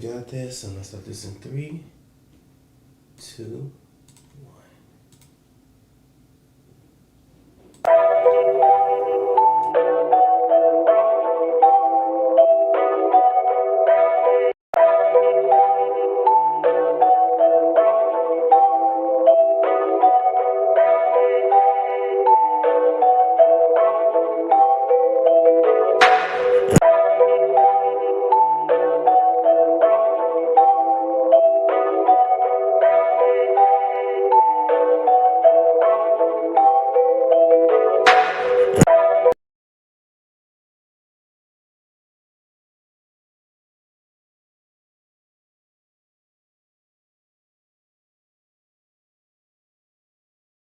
got this, and let's start this in 3, 2, 1.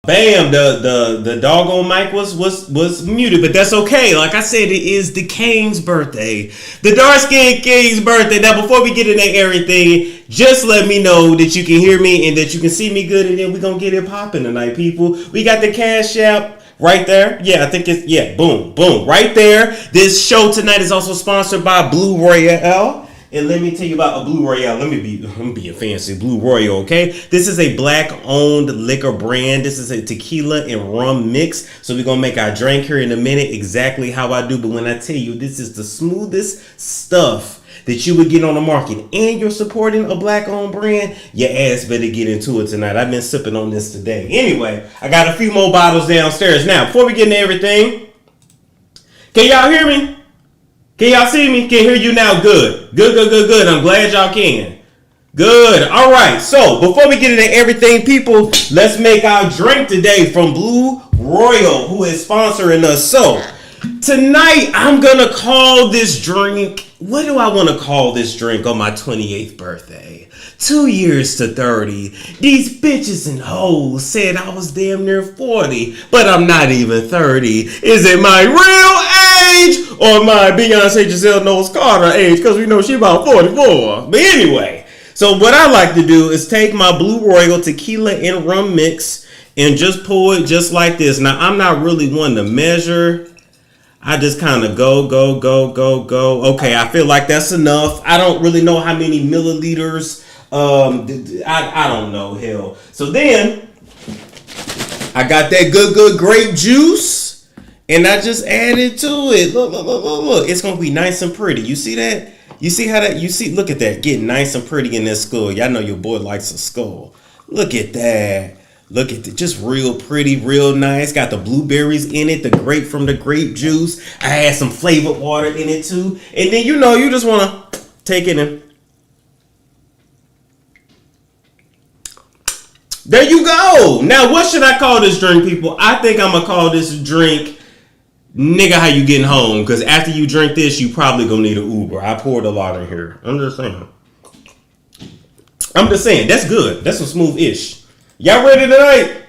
Bam, the doggone mic was muted, but that's okay. Like I said, it is the King's birthday. The dark-skinned King's birthday. Now, before we get into everything, just let me know that you can hear me and that you can see me good, and then we're going to get it popping tonight, people. We got the Cash App right there. Yeah, I think it's, yeah, boom, boom, right there. This show tonight is also sponsored by Bleu Royal. And let me tell you about a Bleu Royal. Let me be a fancy Bleu Royal, okay? This is a black-owned liquor brand. This is a tequila and rum mix. So we're going to make our drink here in a minute exactly how I do. But when I tell you this is the smoothest stuff that you would get on the market and you're supporting a black-owned brand, your ass better get into it tonight. I've been sipping on this today. Anyway, I got a few more bottles downstairs. Now, before we get into everything, can y'all hear me? Can y'all see me? Can hear you now? Good. Good. I'm glad y'all can. Good. All right. So before we get into everything, people, let's make our drink today from Bleu Royal, who is sponsoring us. So tonight, I'm going to call this drink. What do I want to call this drink on my 28th birthday? 2 years to 30. These bitches and hoes said I was damn near 40, but I'm not even 30. Is it my real age or my Beyonce Giselle Knowles Carter age? Because we know she about 44. But anyway, so what I like to do is take my Bleu Royal tequila and rum mix and just pour it just like this. Now, I'm not really one to measure. I just kind of go. Okay, I feel like that's enough. I don't really know how many milliliters. I don't know, hell. So then I got that good grape juice and I just added to it. Look. It's gonna be nice and pretty. You see that? You see how that? Look at that, getting nice and pretty in this skull. Y'all know your boy likes a skull. Look at that. Look at it, just real pretty, real nice. Got the blueberries in it, the grape from the grape juice. I had some flavored water in it too. And then, you know, you just want to take it and there you go. Now, what should I call this drink, people? I think I'm going to call this drink, nigga, how you getting home? Because after you drink this, you probably going to need an Uber. I poured a lot in here. I'm just saying. That's good. That's some smooth-ish. Y'all ready tonight?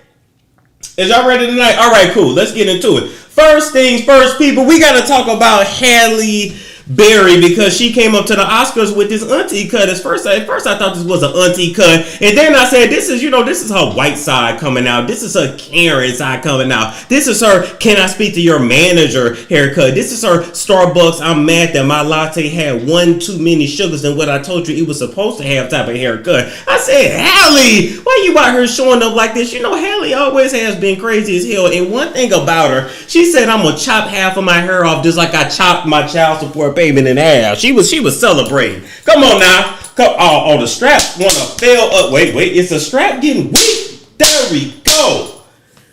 Is y'all ready tonight? All right, cool. Let's get into it. First things first, people. We got to talk about Halle Berry because she came up to the Oscars with this auntie cut. At first I thought this was an auntie cut, and then I said, this is her white side coming out. This is her Karen side coming out. This is her, can I speak to your manager haircut. This is her Starbucks, I'm mad that my latte had one too many sugars than what I told you it was supposed to have type of haircut. I said, Halle, why you out here showing up like this? You know, Halle always has been crazy as hell, and one thing about her, she said, I'm gonna chop half of my hair off just like I chopped my child support payment in half. She was celebrating. Come on now. Oh, the strap wanna fail up. Wait, is the strap getting weak? There we go.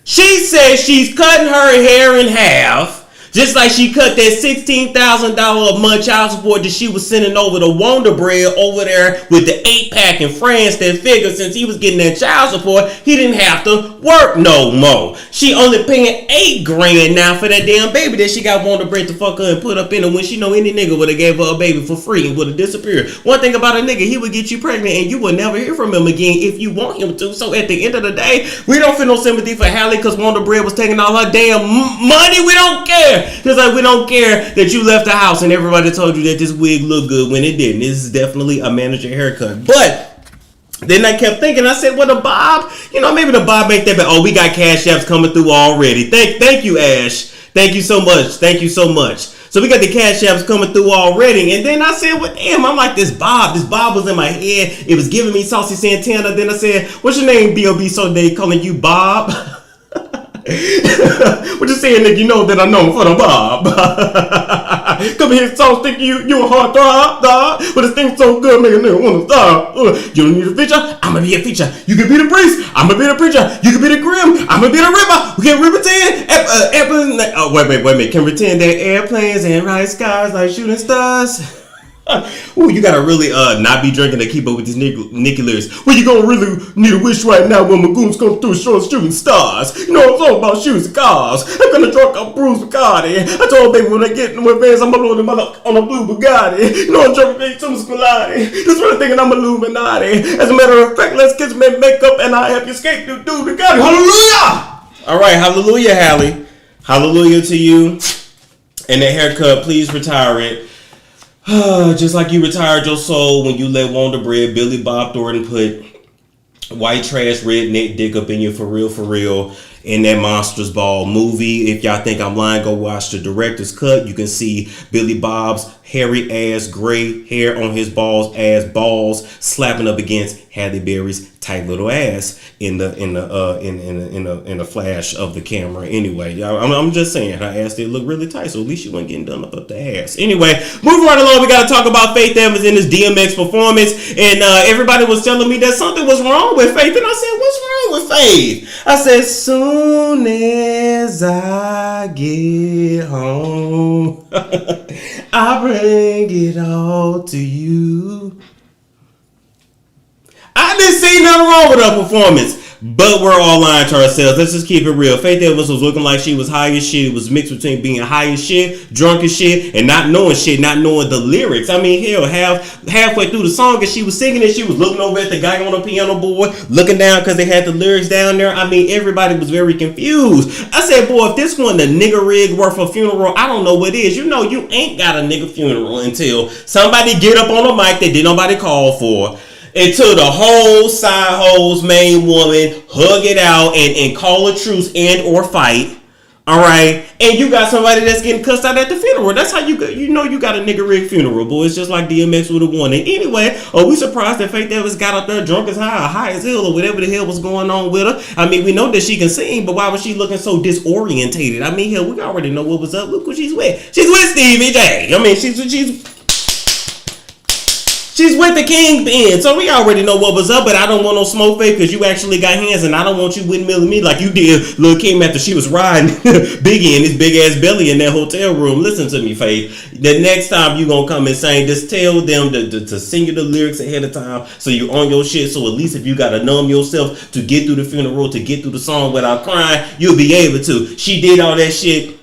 She says she's cutting her hair in half. Just like she cut that $16,000 a month child support that she was sending over to Wonder Bread over there with the 8-pack in France. That figure, since he was getting that child support, he didn't have to work no more. She only paying $8,000 now for that damn baby that she got Wonder Bread to fuck her and put up in her when she know any nigga would have gave her a baby for free and would have disappeared. One thing about a nigga, he would get you pregnant and you will never hear from him again if you want him to. So at the end of the day, we don't feel no sympathy for Halle because Wonder Bread was taking all her damn money. We don't care. Just like we don't care that you left the house and everybody told you that this wig looked good when it didn't. This is definitely a manager haircut. But then I kept thinking, I said, well, the bob, maybe the bob ain't that bad. Oh, we got Cash Apps coming through already. Thank you, Ash. Thank you so much. So we got the cash apps coming through already. And then I said, well, damn, I'm like, this Bob was in my head. It was giving me Saucy Santana. Then I said, what's your name, B.O.B. So they calling you Bob? What you saying, nigga? You know that I know for the Bob. Come here, so think you a hard throb, dog. But this thing's so good, make a nigga wanna stop. You don't need a feature, I'ma be a feature. You can be the priest, I'ma be the preacher. You can be the grim, I'ma be the ripper. We can pretend wait a minute. Can pretend that airplanes and ride skies like shooting stars. Ooh, you gotta really not be drinking to keep up with these Nicki lyrics. Well, you gonna really need a wish right now when my goons come through shooting stars. You know, it's all about shoes and cars. I'm gonna drunk up Bruce Bacardi. I told baby when I get in my vans, I'm gonna load them up on a blue Bugatti. You know, I'm drinking some Scolati. Just really thinking I'm Illuminati. As a matter of fact, let's get some makeup and I help you escape to do the God. Hallelujah! All right, hallelujah, Halle. Hallelujah to you. And the haircut, please retire it. Just like you retired your soul when you let Wonder Bread Billy Bob Thornton put white trash redneck dick up in you for real in that Monsters Ball movie. If y'all think I'm lying, go watch the director's cut. You can see Billy Bob's hairy ass gray hair on his balls slapping up against Halle Berry's tight little ass in the flash of the camera. Anyway, I'm just saying her ass did look really tight, so at least she wasn't getting done up the ass. Anyway, moving right along, we got to talk about Faith Evans in his DMX performance, and everybody was telling me that something was wrong with Faith, and I said, what's wrong with Faith? I said, soon as I get home, I bring it all to you. I didn't see nothing wrong with her performance, but we're all lying to ourselves. Let's just keep it real. Faith Evans was looking like she was high as shit. It was mixed between being high as shit, drunk as shit, and not knowing shit, not knowing the lyrics. I mean, hell, halfway through the song, as she was singing it, she was looking over at the guy on the piano board, looking down because they had the lyrics down there. I mean, everybody was very confused. I said, boy, if this wasn't a nigga rig worth a funeral, I don't know what is. You know, you ain't got a nigga funeral until somebody get up on a mic that did nobody call for, until the whole side hoes main woman hug it out and call a truce and or fight. All right, and you got somebody that's getting cussed out at the funeral. That's how you know you got a nigga rig funeral, boy. It's just like DMX would have won. And anyway, are we surprised that Faith Evans got up there drunk as high as hell, or whatever the hell was going on with her? I mean, we know that she can sing, but why was she looking so disorientated? I mean, hell, we already know what was up. Look who she's with. She's with Stevie J. I mean, she's with the Kingpin, so we already know what was up, but I don't want no smoke fake because you actually got hands, and I don't want you windmilling me like you did Lil' Kim after she was riding Biggie in his big ass belly in that hotel room. Listen to me, Faith. The next time you gonna come and sing, just tell them to sing you the lyrics ahead of time so you're on your shit, so at least if you gotta numb yourself to get through the funeral, to get through the song without crying, you'll be able to. She did all that shit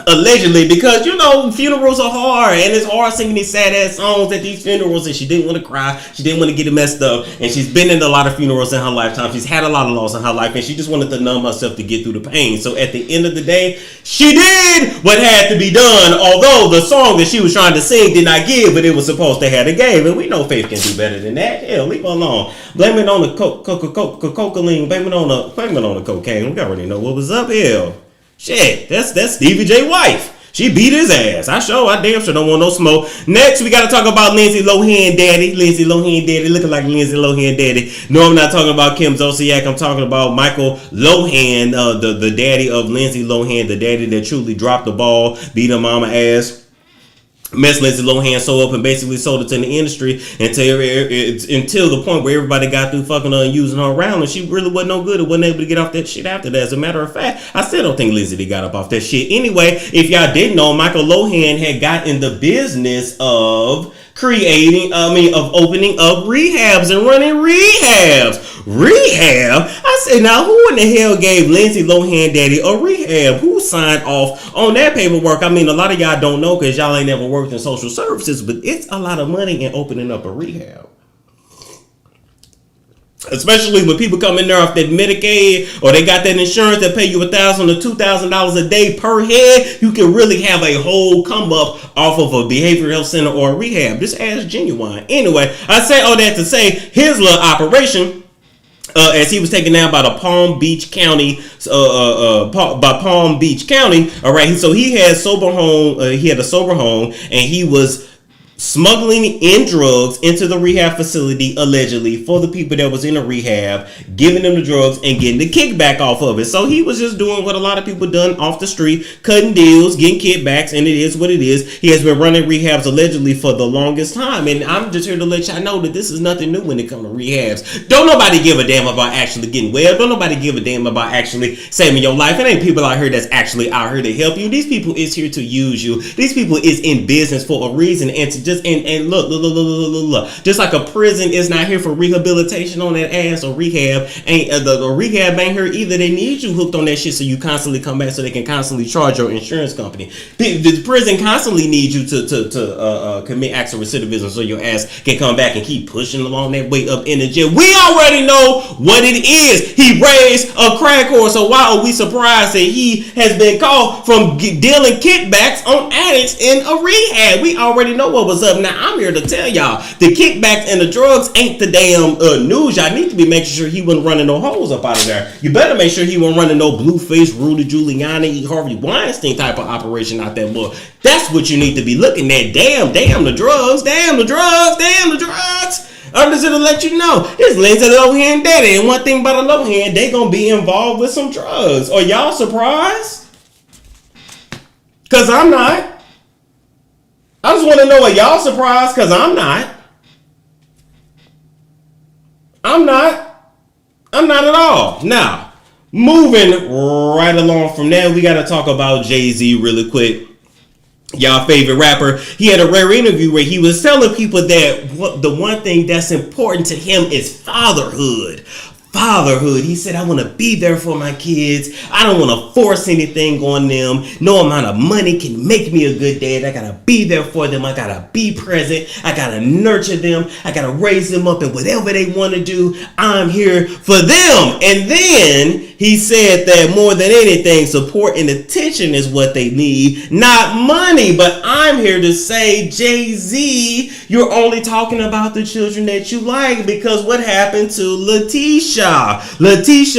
allegedly because, you know, funerals are hard, and it's hard singing these sad ass songs at these funerals, and she didn't want to cry, she didn't want to get it messed up, and she's been in a lot of funerals in her lifetime. She's had a lot of loss in her life, and she just wanted to numb herself to get through the pain. So at the end of the day, she did what had to be done, although the song that she was trying to sing did not give, but it was supposed to have a game, and we know Faith can do better than that. Hell, leave her alone. Blame it on the cocaine, blame it on the cocaine. We already know what was up. Hell, shit, that's Stevie J wife. She beat his ass. I damn sure don't want no smoke. Next, we got to talk about Lindsay Lohan daddy. Lindsay Lohan daddy, looking like Lindsay Lohan daddy. No, I'm not talking about Kim Zolciak. I'm talking about Michael Lohan, the daddy of Lindsay Lohan, the daddy that truly dropped the ball, beat her mama ass, messed Lindsay Lohan so up and basically sold it to the industry until the point where everybody got through fucking her and using her around, and she really wasn't no good and wasn't able to get off that shit after that. As a matter of fact, I still don't think Lindsay got up off that shit. Anyway, if y'all didn't know, Michael Lohan had got in the business of opening up rehabs and running rehabs. Rehab? I said, now who in the hell gave Lindsay Lohan daddy a rehab? Who signed off on that paperwork? I mean, a lot of y'all don't know because y'all ain't never worked in social services, but it's a lot of money in opening up a rehab. Especially when people come in there off that Medicaid or they got that insurance that pay you $1,000 to $2,000 a day per head, you can really have a whole come up off of a behavioral health center or a rehab. Just ask Genuine. Anyway, I say all that to say his little operation as he was taken down by the Palm Beach County, by Palm Beach County. All right, so he had a sober home, and he was smuggling in drugs into the rehab facility, allegedly, for the people that was in the rehab, giving them the drugs and getting the kickback off of it. So he was just doing what a lot of people done off the street, cutting deals, getting kickbacks, and it is what it is. He has been running rehabs allegedly for the longest time, and I'm just here to let y'all know that this is nothing new when it comes to rehabs. Don't nobody give a damn about actually getting well. Don't nobody give a damn about actually saving your life. It ain't people out here that's actually out here to help you. These people is here to use you. These people is in business for a reason, and to just and look, just like a prison is not here for rehabilitation on that ass, or rehab ain't the rehab ain't here either. They need you hooked on that shit so you constantly come back, so they can constantly charge your insurance company. The prison constantly needs you to commit acts of recidivism so your ass can come back and keep pushing along that way up in the jail. We already know what it is. He raised a crack whore, so why are we surprised that he has been caught from dealing kickbacks on addicts in a rehab? We already know what was up. Now I'm here to tell y'all, the kickbacks and the drugs ain't the damn news. Y'all need to be making sure he wasn't running no hoes up out of there. You better make sure he wasn't running no Blueface, Rudy Giuliani, Harvey Weinstein type of operation out there, boy. That's what you need to be looking at. Damn the drugs, damn the drugs. I'm just gonna let you know, this Lindsay Lohan daddy, and one thing about a Lohan, they gonna be involved with some drugs. Are y'all surprised? Cause I'm not. I just want to know, are y'all surprised? Because I'm not. I'm not at all. Now, moving right along from there, we got to talk about Jay-Z really quick. Y'all favorite rapper. He had a rare interview where he was telling people that the one thing that's important to him is fatherhood. He said, I want to be there for my kids. I don't want to force anything on them. No amount of money can make me a good dad. I got to be there for them. I got to be present. I got to nurture them. I got to raise them up, and whatever they want to do, I'm here for them. And then he said that more than anything, support and attention is what they need, not money. But I'm here to say, Jay-Z, you're only talking about the children that you like, because what happened to Letitia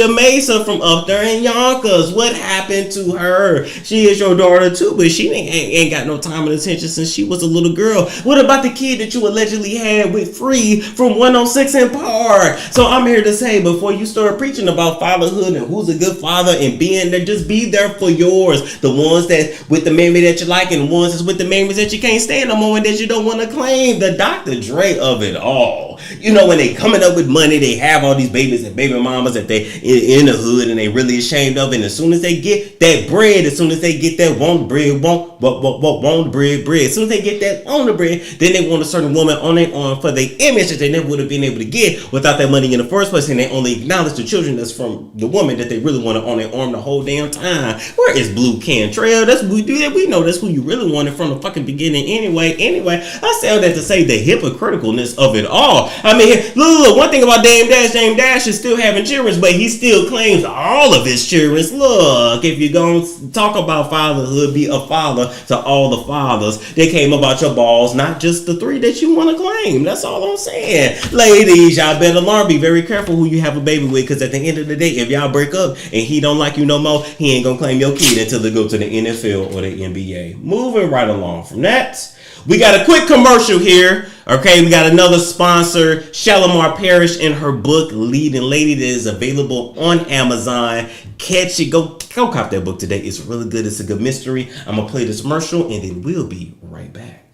Mesa from up there in Yonkers? What happened to her? She is your daughter too, but she ain't got no time and attention since she was a little girl. What about the kid that you allegedly had with Free from 106 in Park? So I'm here to say, before you start preaching about fatherhood and who's a good father and being there, just be there for yours. The ones that with the mammy that you like, and the ones that's with the mammies that you can't stand no more and that you don't want to claim. The Dr. Dre of it all. You know, when they coming up with money, they have all these babies and baby mamas that they in the hood and they really ashamed of. And as soon as they get that bread, as soon as they get that want bread, as soon as they get that on the bread, then they want a certain woman on their arm for their image that they never would have been able to get without that money in the first place. And they only acknowledge the children that's from the woman that they really wanted on their arm the whole damn time. Where is Blue Cantrell? We know that's who you really wanted from the fucking beginning anyway. I say all that to say the hypocriticalness of it all. I mean, look, one thing about Dame Dash is still having children, but he still claims all of his children. Look, if you're going to talk about fatherhood, be a father to all the fathers that came about your balls, not just the 3 that you want to claim. That's all I'm saying. Ladies, y'all better learn, be very careful who you have a baby with, because at the end of the day, if y'all break up and he don't like you no more, he ain't going to claim your kid until they go to the NFL or the NBA. Moving right along from that, we got a quick commercial here. Okay, we got another sponsor, Shalimar Parrish, and her book, Leading Lady, that is available on Amazon. Catch it. Go cop that book today. It's really good. It's a good mystery. I'm going to play this commercial, and then we'll be right back.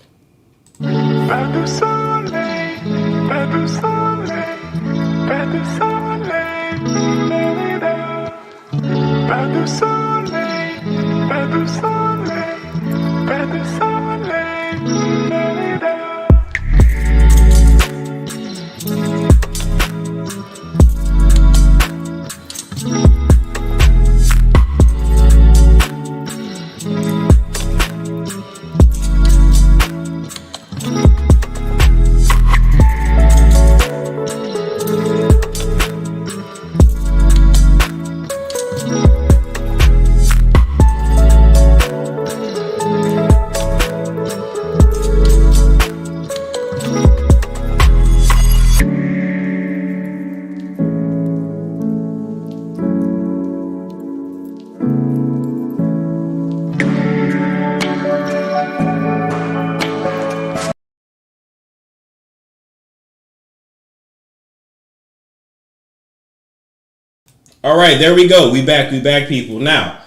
All right, there we go. We back, people. Now,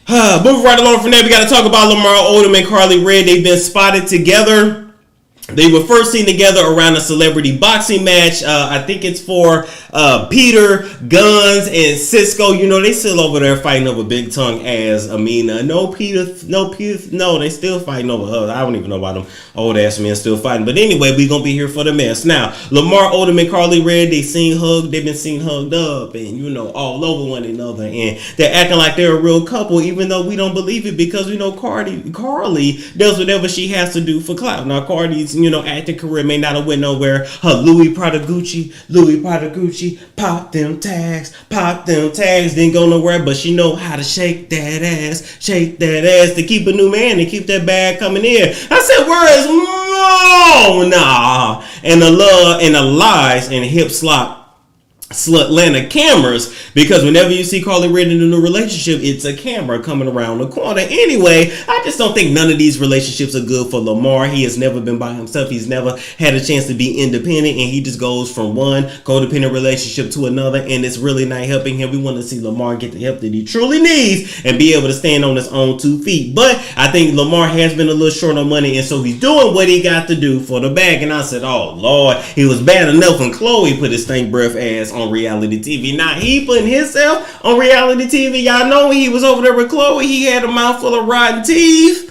moving right along from there, we got to talk about Lamar Odom and Karlie Redd. They've been spotted together. They were first seen together around a celebrity boxing match. I think it's for Peter, Guns, and Cisco. You know, they still over there fighting over Big Tongue ass Amina. No, Peter, they still fighting over her. I don't even know about them old ass men still fighting. But anyway, we gonna be here for the mess. Now, Lamar Odom and Karlie Redd, they've been seen hugged up and, you know, all over one another. And they're acting like they're a real couple, even though we don't believe it, because we know Karlie does whatever she has to do for clout. Now, Karlie's, you know, acting career may not have went nowhere. Her Louis Prada Gucci, pop them tags, didn't go nowhere, but she know how to shake that ass to keep a new man and keep that bag coming in. I said, where is nah? And the love and the lies and hip Slutlanta cameras, because whenever you see Karlie Redd in a new relationship, it's a camera coming around the corner. Anyway, I just don't think none of these relationships are good for Lamar. He has never been by himself. He's never had a chance to be independent, and he just goes from one codependent relationship to another, and it's really not helping him. We want to see Lamar get the help that he truly needs and be able to stand on his own 2 feet. But I think Lamar has been a little short on money, and so he's doing what he got to do for the bag. And I said, oh Lord, he was bad enough when Chloe put his stink breath ass on reality TV. Now he putting himself on reality TV. Y'all know when he was over there with Chloe, he had a mouthful of rotten teeth.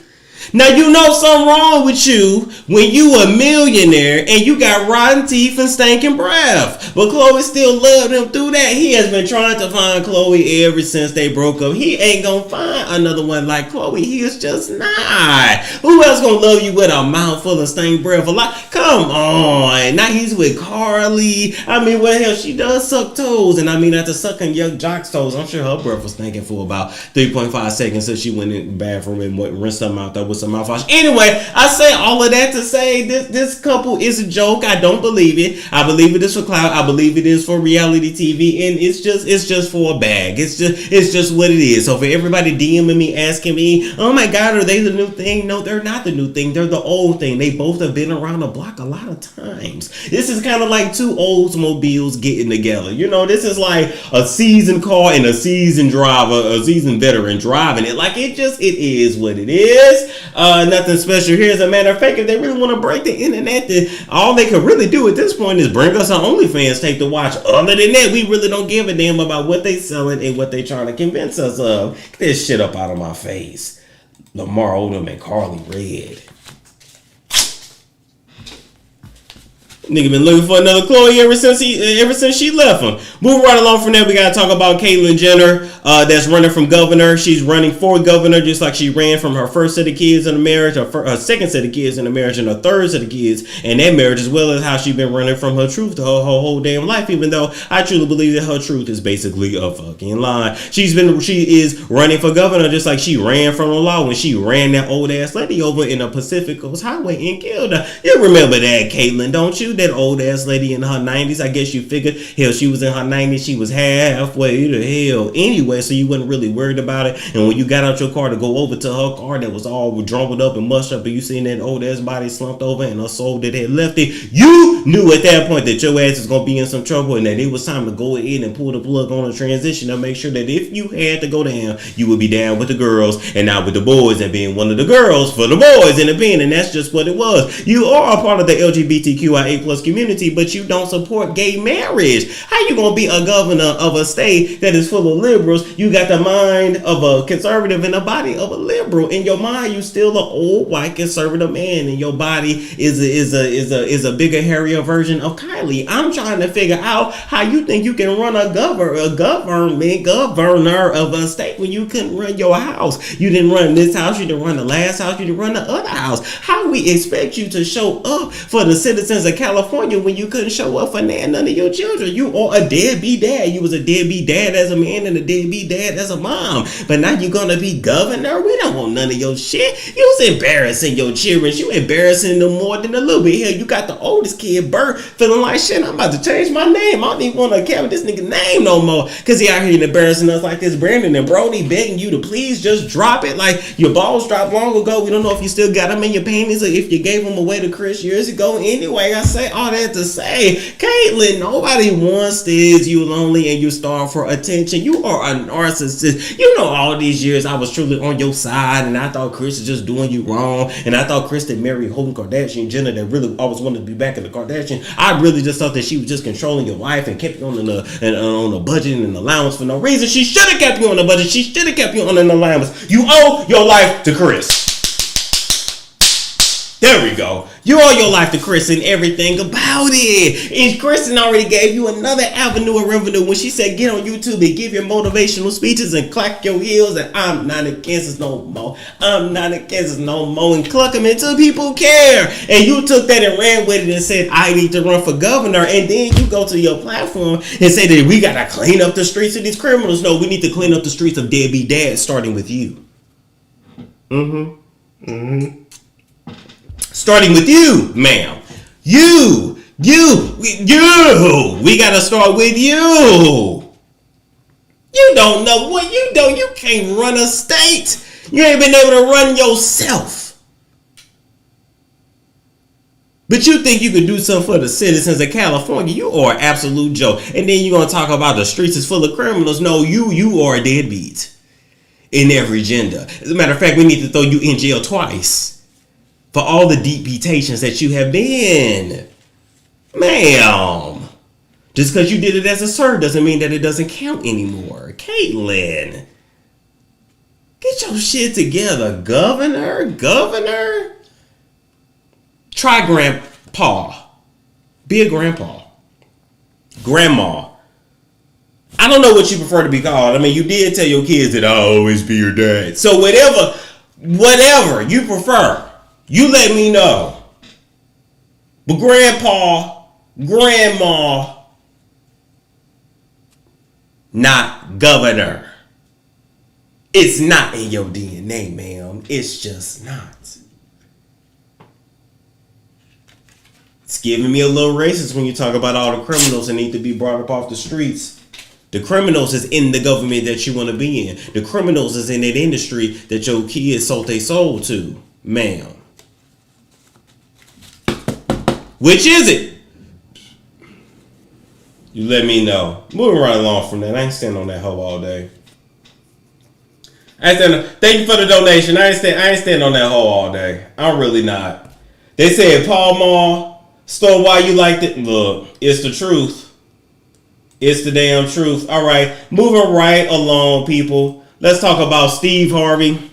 Now you know something wrong with you when you a millionaire and you got rotten teeth and stinking breath. But Chloe still loved him through that. He has been trying to find Chloe ever since they broke up. He ain't gonna find another one like Chloe. He is just not. Who else gonna love you with a mouthful of stinking breath? Come on. Now he's with Karlie. I mean, what the hell? She does suck toes. And I mean, after sucking young Jock's toes, I'm sure her breath was stinking for about 3.5 seconds since she went in the bathroom and rinsed her mouth out with some mouthwash. Anyway, I say all of that to say this couple is a joke. I don't believe it. I believe it is for clout. I believe it is for reality TV, and it's just for a bag. It's just what it is. So for everybody DMing me, asking me, oh my God, are they the new thing? No, they're not the new thing. They're the old thing. They both have been around the block a lot of times. This is kind of like two Oldsmobiles getting together. You know, this is like a seasoned car and a seasoned driver, a seasoned veteran driving it. Like it is what it is. Nothing special here. As a matter of fact, if they really want to break the internet, then all they could really do at this point is bring us an OnlyFans tape to watch. Other than that, we really don't give a damn about what they selling and what they trying to convince us of. Get this shit up out of my face. Lamar Odom and Karlie Redd. Nigga been looking for another Chloe ever since she left him. Moving right along from there, we gotta talk about Kylie Jenner, that's running from governor. She's running for governor, just like she ran from her first set of kids in a marriage, her second set of kids in a marriage, and her third set of kids in that marriage, as well as how she's been running from her truth her whole damn life. Even though I truly believe that her truth is basically a fucking lie. She is running for governor, just like she ran from the law when she ran that old ass lady over in the Pacific Coast Highway and killed her. You remember that, Caitlyn, don't you? That old ass lady in her 90s. I guess you figured, hell, she was in her 90s. She was halfway to hell anyway, so you wasn't really worried about it. And when you got out your car to go over to her car that was all drumbled up and mushed up, and you seen that old ass body slumped over and her soul that had left it, you knew at that point that your ass is going to be in some trouble and that it was time to go in and pull the plug on a transition to make sure that if you had to go down, you would be down with the girls and not with the boys, and being one of the girls for the boys in the pen. And that's just what it was. You are a part of the LGBTQIA+ community, but you don't support gay marriage. How you gonna be a governor of a state that is full of liberals? You got the mind of a conservative and the body of a liberal. In your mind, you still an old white conservative man, and your body is a bigger, hairier version of Kylie. I'm trying to figure out how you think you can run a governor of a state when you couldn't run your house. You didn't run this house, you didn't run the last house, you didn't run the other house. How we expect you to show up for the citizens of California when you couldn't show up for none of your children? You are a deadbeat dad. You was a deadbeat dad as a man and a deadbeat dad as a mom. But now you're gonna be governor? We don't want none of your shit. You was embarrassing your children. You embarrassing them more than a little bit. Hell, you got the oldest kid, Bert, feeling like shit. I'm about to change my name. I don't even want to carry this nigga name no more, because he out here embarrassing us like this. Brandon and Brody begging you to please just drop it. Like, your balls dropped long ago. We don't know if you still got them in your panties or if you gave them away to Chris years ago. Anyway, I say say all that to say, Caitlyn, nobody wants this. You lonely and you starve for attention. You are a narcissist. You know, all these years I was truly on your side, and I thought Kris is just doing you wrong, and I thought Kris that married Hope Kardashian Jenner that really always wanted to be back in the Kardashian. I really just thought that she was just controlling your life and kept you on a budget and an allowance for no reason. She should have kept you on a budget. She should have kept you on an allowance. You owe your life to Kris. There we go. You owe your life to Kris and everything about it. And Kristen already gave you another avenue of revenue when she said get on YouTube and give your motivational speeches and clack your heels and I'm not against this no more. I'm not against this no more, and cluck them until people care. And you took that and ran with it and said I need to run for governor, and then you go to your platform and say that we gotta clean up the streets of these criminals. No, we need to clean up the streets of deadbeat dads, starting with you. Starting with you, ma'am. You. We gotta start with you. You don't know what you do. You can't run a state. You ain't been able to run yourself. But you think you can do something for the citizens of California? You are an absolute joke. And then you're gonna talk about the streets is full of criminals. No, you are a deadbeat in every gender. As a matter of fact, we need to throw you in jail twice for all the deepitations that you have been. Ma'am. Just because you did it as a sir doesn't mean that it doesn't count anymore. Caitlyn, get your shit together, governor. Try grandpa. Be a grandpa. Grandma. I don't know what you prefer to be called. I mean, you did tell your kids that I'll always be your dad. So whatever you prefer, you let me know. But grandpa, grandma, not governor. It's not in your DNA, ma'am. It's just not. It's giving me a little racist when you talk about all the criminals that need to be brought up off the streets. The criminals is in the government that you want to be in. The criminals is in that industry that your kids sold their soul to, ma'am. Which is it? You let me know. Moving right along from that. I ain't standing on that hoe all day. Thank you for the donation. I ain't standing on that hoe all day. I'm really not. They said Paul Mall, store why you liked it. Look, it's the truth. It's the damn truth. All right, moving right along, people. Let's talk about Steve Harvey.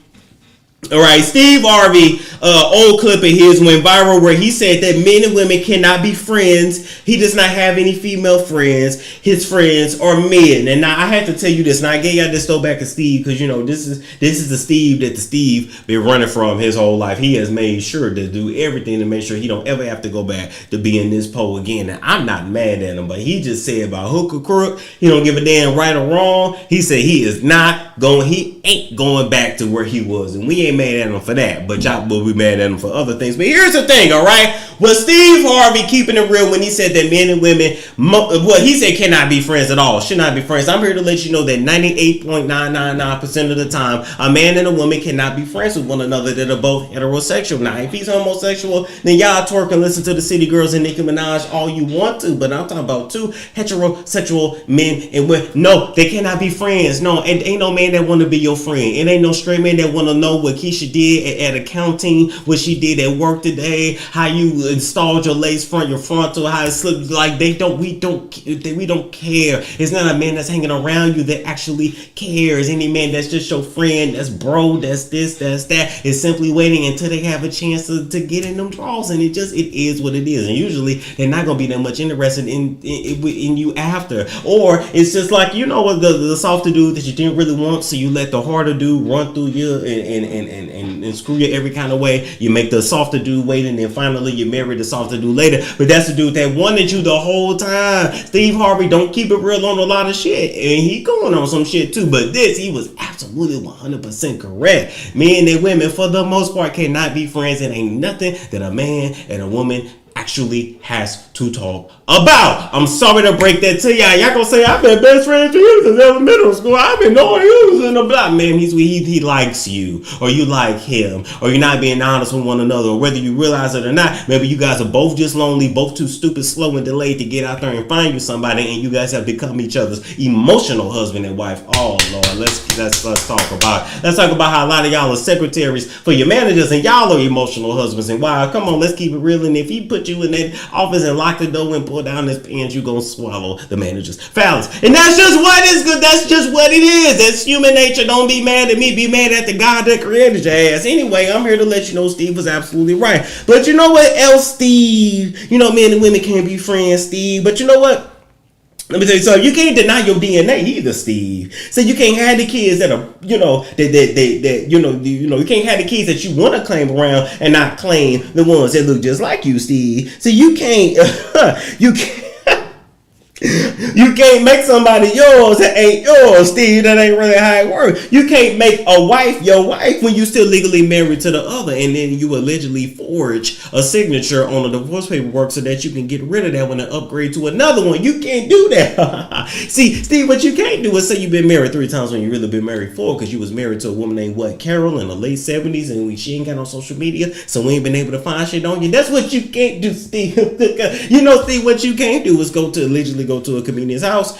All right, Steve Harvey, old clip of his went viral where he said that men and women cannot be friends. He does not have any female friends. His friends are men. And now I have to tell you this. Now I gave y'all this throwback of Steve because, you know, this is the Steve that the Steve been running from his whole life. He has made sure to do everything to make sure he don't ever have to go back to be in this pole again. And I'm not mad at him, but he just said about hook or crook, he don't give a damn right or wrong. He said he ain't going back to where he was. And we ain't mad at him for that, but y'all will be mad at him for other things. But here's the thing, all right? Was Steve Harvey keeping it real when he said that men and women, he said cannot be friends at all, should not be friends? I'm here to let you know that 98.999% of the time, a man and a woman cannot be friends with one another that are both heterosexual. Now, if he's homosexual, then y'all twerk and listen to the City Girls and Nicki Minaj all you want to, but I'm talking about two heterosexual men and women. No, they cannot be friends. No, and ain't no man that want to be your friend. It ain't no straight man that want to know what Keisha did at accounting, what she did at work today, how you installed your lace front, your frontal, how it slipped. Like we don't care. It's not a man that's hanging around you that actually cares. Any man that's just your friend, that's bro, that's this, that's that, is simply waiting until they have a chance to get in them draws, and it is what it is. And usually they're not gonna be that much interested in you after, or it's just like, you know what, the softer dude that you didn't really want, so you let the harder dude run through you and screw you every kind of way. You make the softer dude wait, and then finally you marry the softer dude later. But that's the dude that wanted you the whole time. Steve Harvey don't keep it real on a lot of shit, and he going on some shit too. But he was absolutely 100% correct. Men and women, for the most part, cannot be friends. It ain't nothing that a man and a woman actually has to talk about. I'm sorry to break that to y'all. Y'all gonna say I've been best friends with you since elementary school. I've been knowing you in the block. Man, he likes you, or you like him, or you're not being honest with one another, or whether you realize it or not. Maybe you guys are both just lonely, both too stupid, slow, and delayed to get out there and find you somebody, and you guys have become each other's emotional husband and wife. Oh Lord, let's talk about it. Let's talk about how a lot of y'all are secretaries for your managers, and y'all are emotional husbands and wives. Come on, let's keep it real. And if he put you in that office and lock the door and pull down his pants, you gonna swallow the manager's phallus. And that's just what is good. That's just what it is. That's human nature. Don't be mad at me. Be mad at the God that created your ass. Anyway, I'm here to let you know Steve was absolutely right. But you know what else, Steve? You know, men and women can't be friends, Steve. But you know what? Let me tell you something. You can't deny your DNA either, Steve. So you can't have the kids that are, you can't have the kids that you want to claim around and not claim the ones that look just like you, Steve. So you can't, you can't make somebody yours that ain't yours, Steve. That ain't really how it works. You can't make a wife your wife when you still legally married to the other, and then you allegedly forge a signature on a divorce paperwork so that you can get rid of that one and upgrade to another one. You can't do that. See, Steve, what you can't do is say you've been married 3 times when you really been married 4, because you was married to a woman named Carol in the late 70s, and she ain't got no social media, so we ain't been able to find shit on you. That's what you can't do, Steve. You know, Steve, what you can't do is allegedly go to a comedian's house.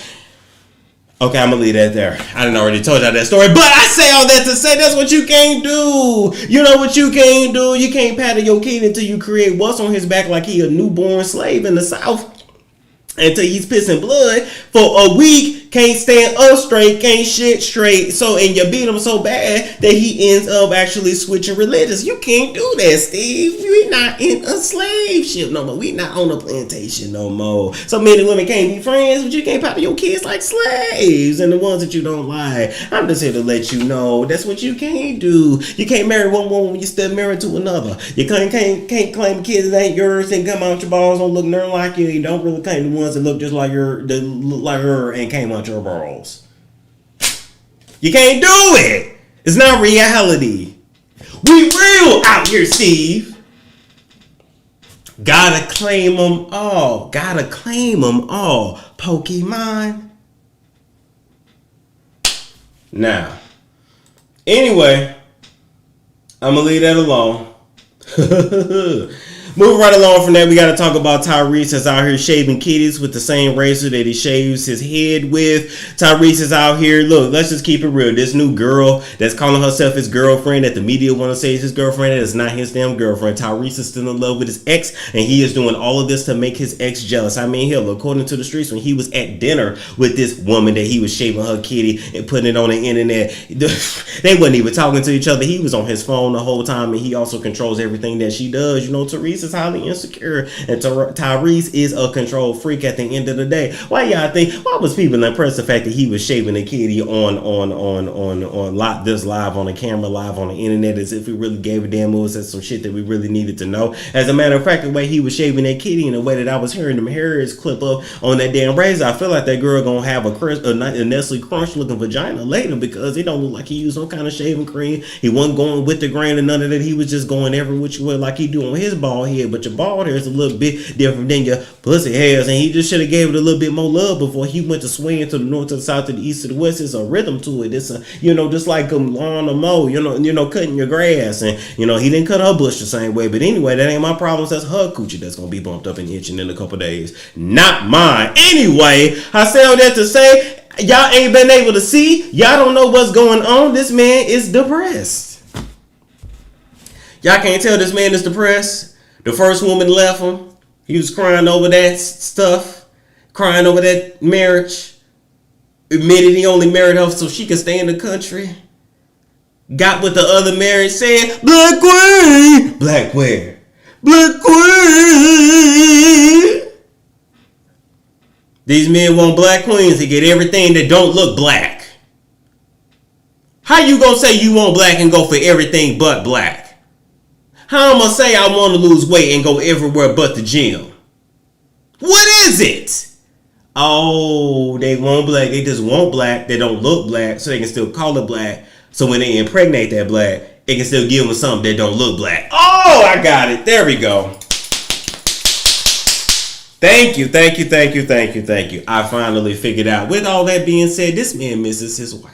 Okay, I'm gonna leave that there. I done already told y'all that story, but I say all that to say that's what you can't do. You know what you can't do? You can't paddle your kid until you create what's on his back like he a newborn slave in the South. Until he's pissing blood for a week, can't stand up straight, can't shit straight. So, and you beat him so bad that he ends up actually switching religions. You can't do that, Steve. We not in a slave ship no more. We not on a plantation no more. So men and women can't be friends, but you can't paddle your kids like slaves and the ones that you don't like. I'm just here to let you know that's what you can't do. You can't marry one woman when you're still married to another. You can't claim kids that ain't yours and come out your balls don't look nothing like you. You don't really claim the ones that look just like her, and came out your balls. You can't do it. It's not reality. We real out here, Steve. Gotta claim them all. Gotta claim them all. Pokemon. Now, anyway, I'm gonna leave that alone. Moving right along from that, we got to talk about Tyrese that's out here shaving kitties with the same razor that he shaves his head with. Tyrese is out here. Look, let's just keep it real. This new girl that's calling herself his girlfriend, that the media want to say is his girlfriend, that is not his damn girlfriend. Tyrese is still in love with his ex, and he is doing all of this to make his ex jealous. I mean, hell, according to the streets, when he was at dinner with this woman that he was shaving her kitty and putting it on the internet, they wasn't even talking to each other. He was on his phone the whole time, and he also controls everything that she does. You know, Tyrese is highly insecure, and Tyrese is a control freak at the end of the day. Why y'all think? Why was people impressed the fact that he was shaving a kitty on this live on the camera, live on the internet, as if we really gave a damn? It was some shit that we really needed to know. As a matter of fact, the way he was shaving that kitty and the way that I was hearing them hairs clip up on that damn razor, I feel like that girl gonna have a Nestle Crunch looking vagina later, because it don't look like he used no kind of shaving cream. He wasn't going with the grain or none of that. He was just going every which way like he do on his bald head. But your bald hair is a little bit different than your pussy hairs, and he just should have gave it a little bit more love before he went to swing to the north, to the south, to the east, to the west. It's a rhythm to it. It's a, just like a lawn or mow, cutting your grass, and he didn't cut her bush the same way. But anyway, that ain't my problem. That's her coochie that's gonna be bumped up and itching in a couple days, not mine. Anyway, I say all that to say, y'all ain't been able to see. Y'all don't know what's going on. This man is depressed. Y'all can't tell this man is depressed. The first woman left him. He was crying over that stuff, crying over that marriage. Admitted he only married her so she could stay in the country. Got with the other marriage, said, "Black queen." Black where? Black queen. These men want black queens to get everything that don't look black. How you gonna say you want black and go for everything but black? How am I say I want to lose weight and go everywhere but the gym? What is it? Oh, they want black. They just want black. They don't look black, so they can still call it black. So when they impregnate that black, it can still give them something that don't look black. Oh, I got it. There we go. Thank you. I finally figured out. With all that being said, this man misses his wife.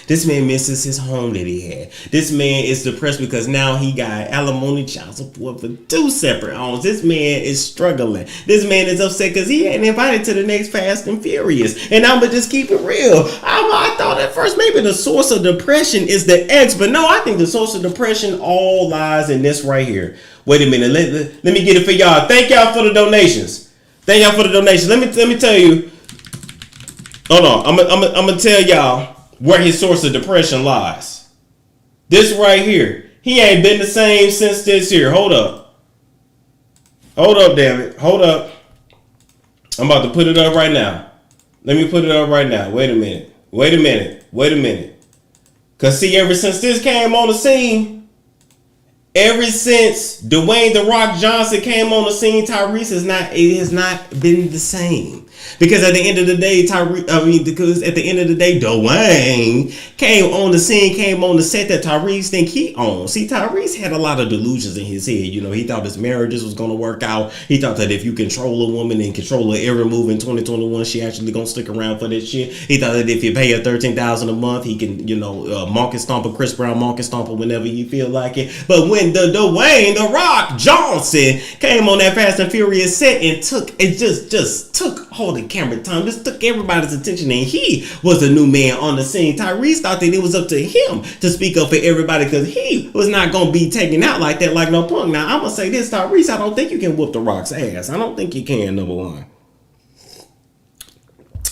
This man misses his home that he had. This man is depressed because now he got alimony, child support for 2 separate homes. This man is struggling. This man is upset because he ain't invited to the next Fast and Furious. And I'ma just keep it real. I thought at first maybe the source of depression is the ex, but no, I think the source of depression all lies in this right here. Wait a minute. Let me get it for y'all. Thank y'all for the donations. Let me tell you. Hold on. I'm gonna tell y'all where his source of depression lies. This right here. He ain't been the same since this here. Hold up, damn it. Hold up. I'm about to put it up right now. Let me put it up right now. Wait a minute. Because see, ever since this came on the scene, ever since Dwayne "The Rock" Johnson came on the scene, Tyrese has not been the same. Because at the end of the day, Dwayne came on the scene, came on the set that Tyrese think he owned. See, Tyrese had a lot of delusions in his head. You know, he thought his marriages was going to work out. He thought that if you control a woman and control her every move in 2021, she actually going to stick around for that shit. He thought that if you pay her $13,000 a month, he can, market stomp a Chris Brown, market stomp her whenever you feel like it. But when the Dwayne "The Rock" Johnson came on that Fast and Furious set and took all the camera time, just took everybody's attention, and he was the new man on the scene. Tyrese thought that it was up to him to speak up for everybody because he was not going to be taken out like that, like no punk. Now, I'm going to say this, Tyrese, I don't think you can whoop The Rock's ass. I don't think you can, number one.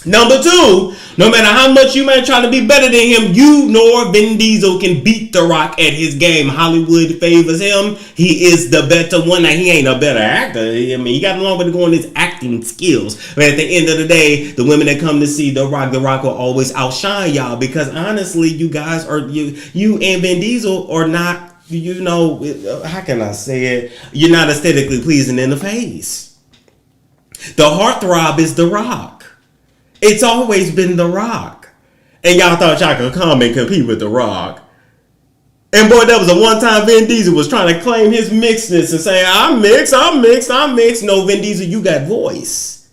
Number two, no matter how much you may try to be better than him, you nor Vin Diesel can beat The Rock at his game. Hollywood favors him. He is the better one. Now, he ain't a better actor. I mean, he got a long way to go on his acting skills. But at the end of the day, the women that come to see The Rock will always outshine y'all. Because honestly, you guys are, you and Vin Diesel are not, how can I say it? You're not aesthetically pleasing in the face. The heartthrob is The Rock. It's always been The Rock. And y'all thought y'all could come and compete with The Rock. And boy, that was a one-time Vin Diesel was trying to claim his mixedness and say, I'm mixed. No, Vin Diesel, you got voice.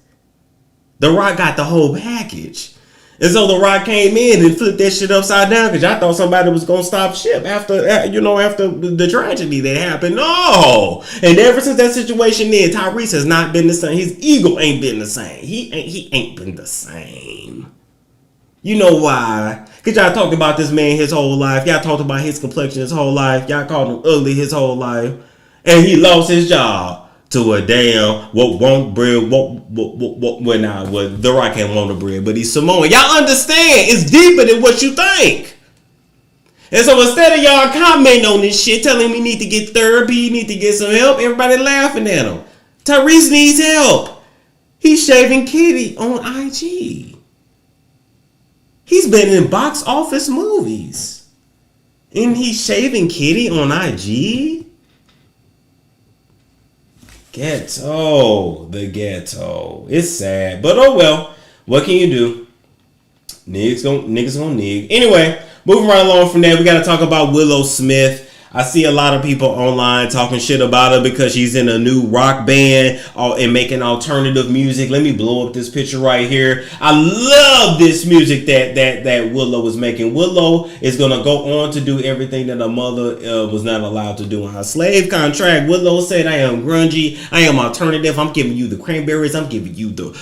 The Rock got the whole package. And so The Rock came in and flipped that shit upside down because y'all thought somebody was going to stop ship after the tragedy that happened. No! And ever since that situation then, Tyrese has not been the same. His ego ain't been the same. He ain't been the same. You know why? Because y'all talked about this man his whole life. Y'all talked about his complexion his whole life. Y'all called him ugly his whole life. And he lost his job to a damn The Rock ain't want the bread, but he's Samoan. Y'all understand? It's deeper than what you think. And so instead of y'all commenting on this shit, telling me need to get therapy, need to get some help, everybody laughing at him. Tyrese needs help. He's shaving kitty on IG. He's been in box office movies. And he's shaving kitty on IG? The ghetto. It's sad, but oh well. What can you do? Niggas gonna nig. Anyway, moving right along from there, we gotta talk about Willow Smith. I see a lot of people online talking shit about her because she's in a new rock band and making alternative music. Let me blow up this picture right here. I love this music that Willow is making. Willow is going to go on to do everything that her mother was not allowed to do in her slave contract. Willow said, I am grungy. I am alternative. I'm giving you the Cranberries. I'm giving you the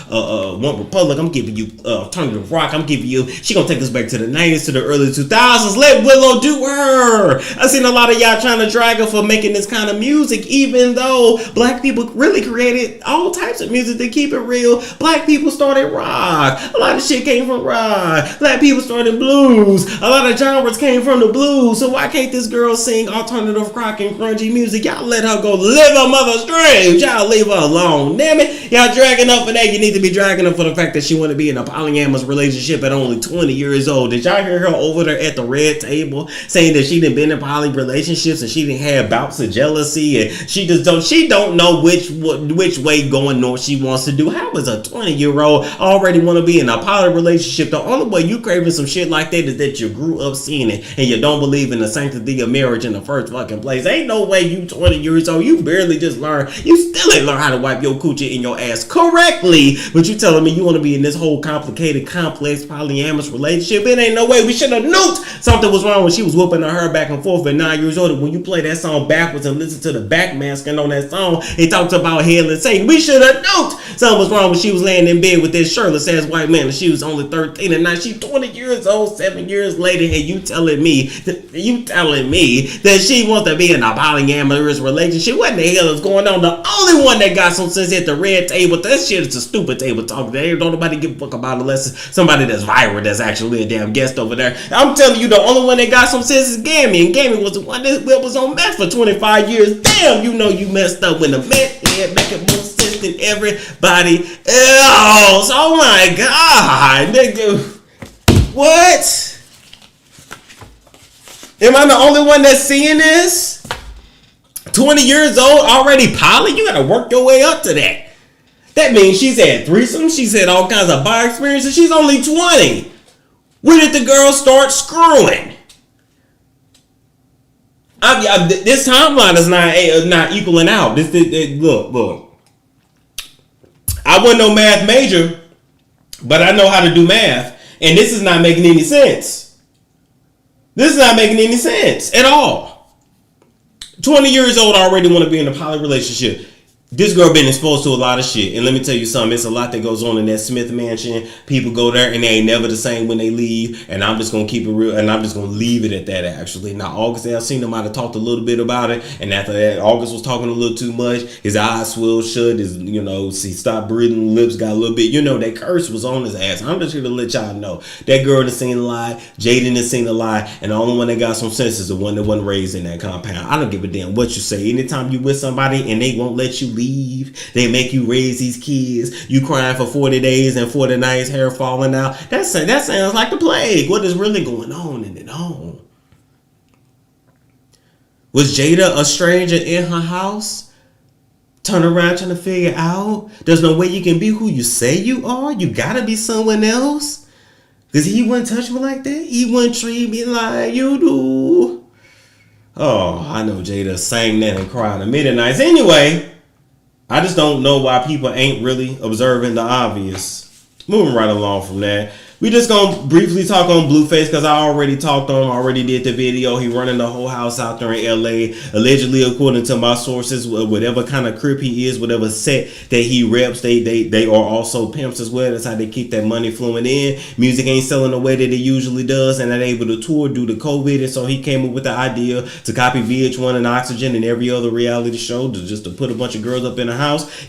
One Republic. I'm giving you alternative rock. I'm giving you... She going to take us back to the 90s, to the early 2000s. Let Willow do her. I seen a lot of y'all trying to drag her for making this kind of music, even though black people really created all types of music. To keep it real, black people started rock. A lot of shit came from rock. Black people started blues. A lot of genres came from the blues. So why can't this girl sing alternative rock and grungy music? Y'all let her go live her mother's dreams. Y'all leave her alone. Damn it. Y'all dragging her for that. You need to be dragging her for the fact that she want to be in a polyamorous relationship at only 20 years old. Did y'all hear her over there at the red table saying that she done been in a poly relationship relationships, and she didn't have bouts of jealousy, and she don't know which way going north she wants to do. How is a 20-year-old already want to be in a poly relationship? The only way you craving some shit like that is that you grew up seeing it, and you don't believe in the sanctity of marriage in the first fucking place. Ain't no way you 20 years old, you barely just learn, you still ain't learn how to wipe your coochie in your ass correctly, but you telling me you want to be in this whole complicated, complex, polyamorous relationship? It ain't no way. We should have known something was wrong when she was whooping her hair back and forth at 9 years old. When you play that song backwards and listen to the backmasking on that song, it talks about hell and Satan. We should have known something was wrong when she was laying in bed with this shirtless ass white man, and she was only 13, and now she's 20 years old 7 years later, and you telling me that she wants to be in a polyamorous relationship? What the hell is going on? The only one that got some sense at the red table, that shit is a stupid table talk. Don't nobody give a fuck about it unless somebody that's viral, that's actually a damn guest over there. I'm telling you, the only one that got some sense is Gammy, and Gammy was the one that was on meth for 25 years. Damn, you know you messed up when the meth head making more sense than everybody else. Oh my God, nigga. What? Am I the only one that's seeing this? 20 years old, already poly? You gotta work your way up to that. That means she's had threesomes, she's had all kinds of bi experiences. She's only 20. When did the girl start screwing? This timeline is not equaling out. Look. I wasn't no math major, but I know how to do math, and this is not making any sense. This is not making any sense at all. 20 years old, already want to be in a poly relationship. This girl been exposed to a lot of shit, and let me tell you something, it's a lot that goes on in that Smith mansion. People go there and they ain't never the same when they leave, and I'm just gonna keep it real, and I'm just gonna leave it at that. Actually, now August, I seen them, might have talked a little bit about it, and after that, August was talking a little too much. His eyes swelled shut, he stopped breathing, lips got a little bit, that curse was on his ass. I'm just here to let y'all know that girl done seen a lie, Jaden done seen a lie, and the only one that got some sense is the one that wasn't raised in that compound. I don't give a damn what you say. Anytime you with somebody and they won't let you leave, they make you raise these kids, you crying for 40 days and 40 nights, hair falling out. That sounds like the plague. What is really going on in it home? Was Jada a stranger in her house? Turn around trying to figure out. There's no way you can be who you say you are. You gotta be someone else. Because he wouldn't touch me like that. He wouldn't treat me like you do. Oh, I know Jada sang that and cried a midnight. Anyway, I just don't know why people ain't really observing the obvious. Moving right along from that. We just gonna briefly talk on Blueface because I already talked on him, already did the video. He running the whole house out there in LA. Allegedly, according to my sources, whatever kind of crib he is, whatever set that he reps, they are also pimps as well. That's how they keep that money flowing in. Music ain't selling the way that it usually does, and not able to tour due to COVID. And so he came up with the idea to copy VH1 and Oxygen and every other reality show just to put a bunch of girls up in the house,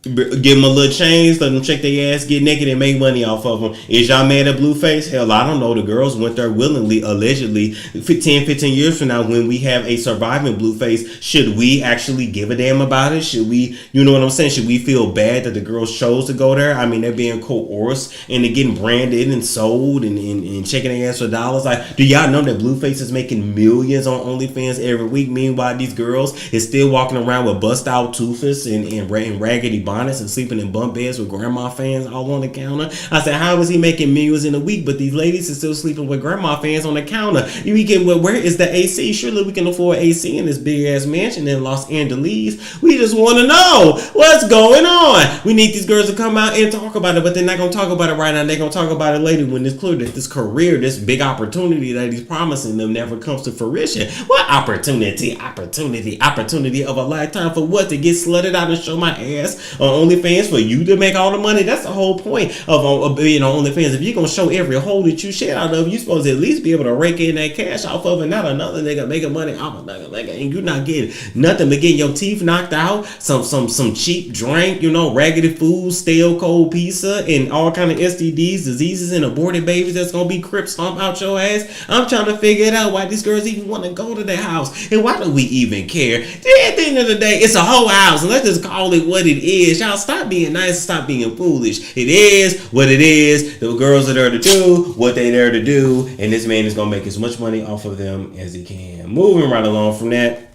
give them a little change, let them check their ass, get naked, and make money off of them. Is y'all mad at Blueface? Hell, I don't know. The girls went there willingly, allegedly. 10, 15 years from now, when we have a surviving Blueface, should we actually give a damn about it? Should we, you know what I'm saying? Should we feel bad that the girls chose to go there? I mean, they're being coerced and they're getting branded and sold and checking their ass for dollars. Like, do y'all know that Blueface is making millions on OnlyFans every week? Meanwhile, these girls is still walking around with bust out toothless and raggedy bonnets and sleeping in bunk beds with grandma fans all on the counter. I said, how is he making millions in a week, but these ladies are still sleeping with grandma fans on the counter? Where is the AC? Surely we can afford AC in this big ass mansion in Los Angeles. We just want to know what's going on. We need these girls to come out and talk about it, but they're not going to talk about it right now. They're going to talk about it later when it's clear that this career, this big opportunity that he's promising them never comes to fruition. What opportunity? Opportunity of a lifetime for what? To get slutted out and show my ass on OnlyFans for you to make all the money? That's the whole point of being on OnlyFans. If you're gonna show every hole that you shit out of, you're supposed to at least be able to rake in that cash off of it, not another nigga making money off another nigga, and you're not getting nothing but getting your teeth knocked out, some cheap drink, raggedy food, stale cold pizza, and all kind of STDs, diseases, and aborted babies that's gonna be crip stomp out your ass. I'm trying to figure it out why these girls even want to go to their house, and why do we even care? At the end of the day, it's a whole house, and let's just call it what it is. is. Y'all stop being nice and stop being foolish. It is what it is. The girls are there to do what they there to do, and this man is gonna make as much money off of them as he can. Moving right along from that,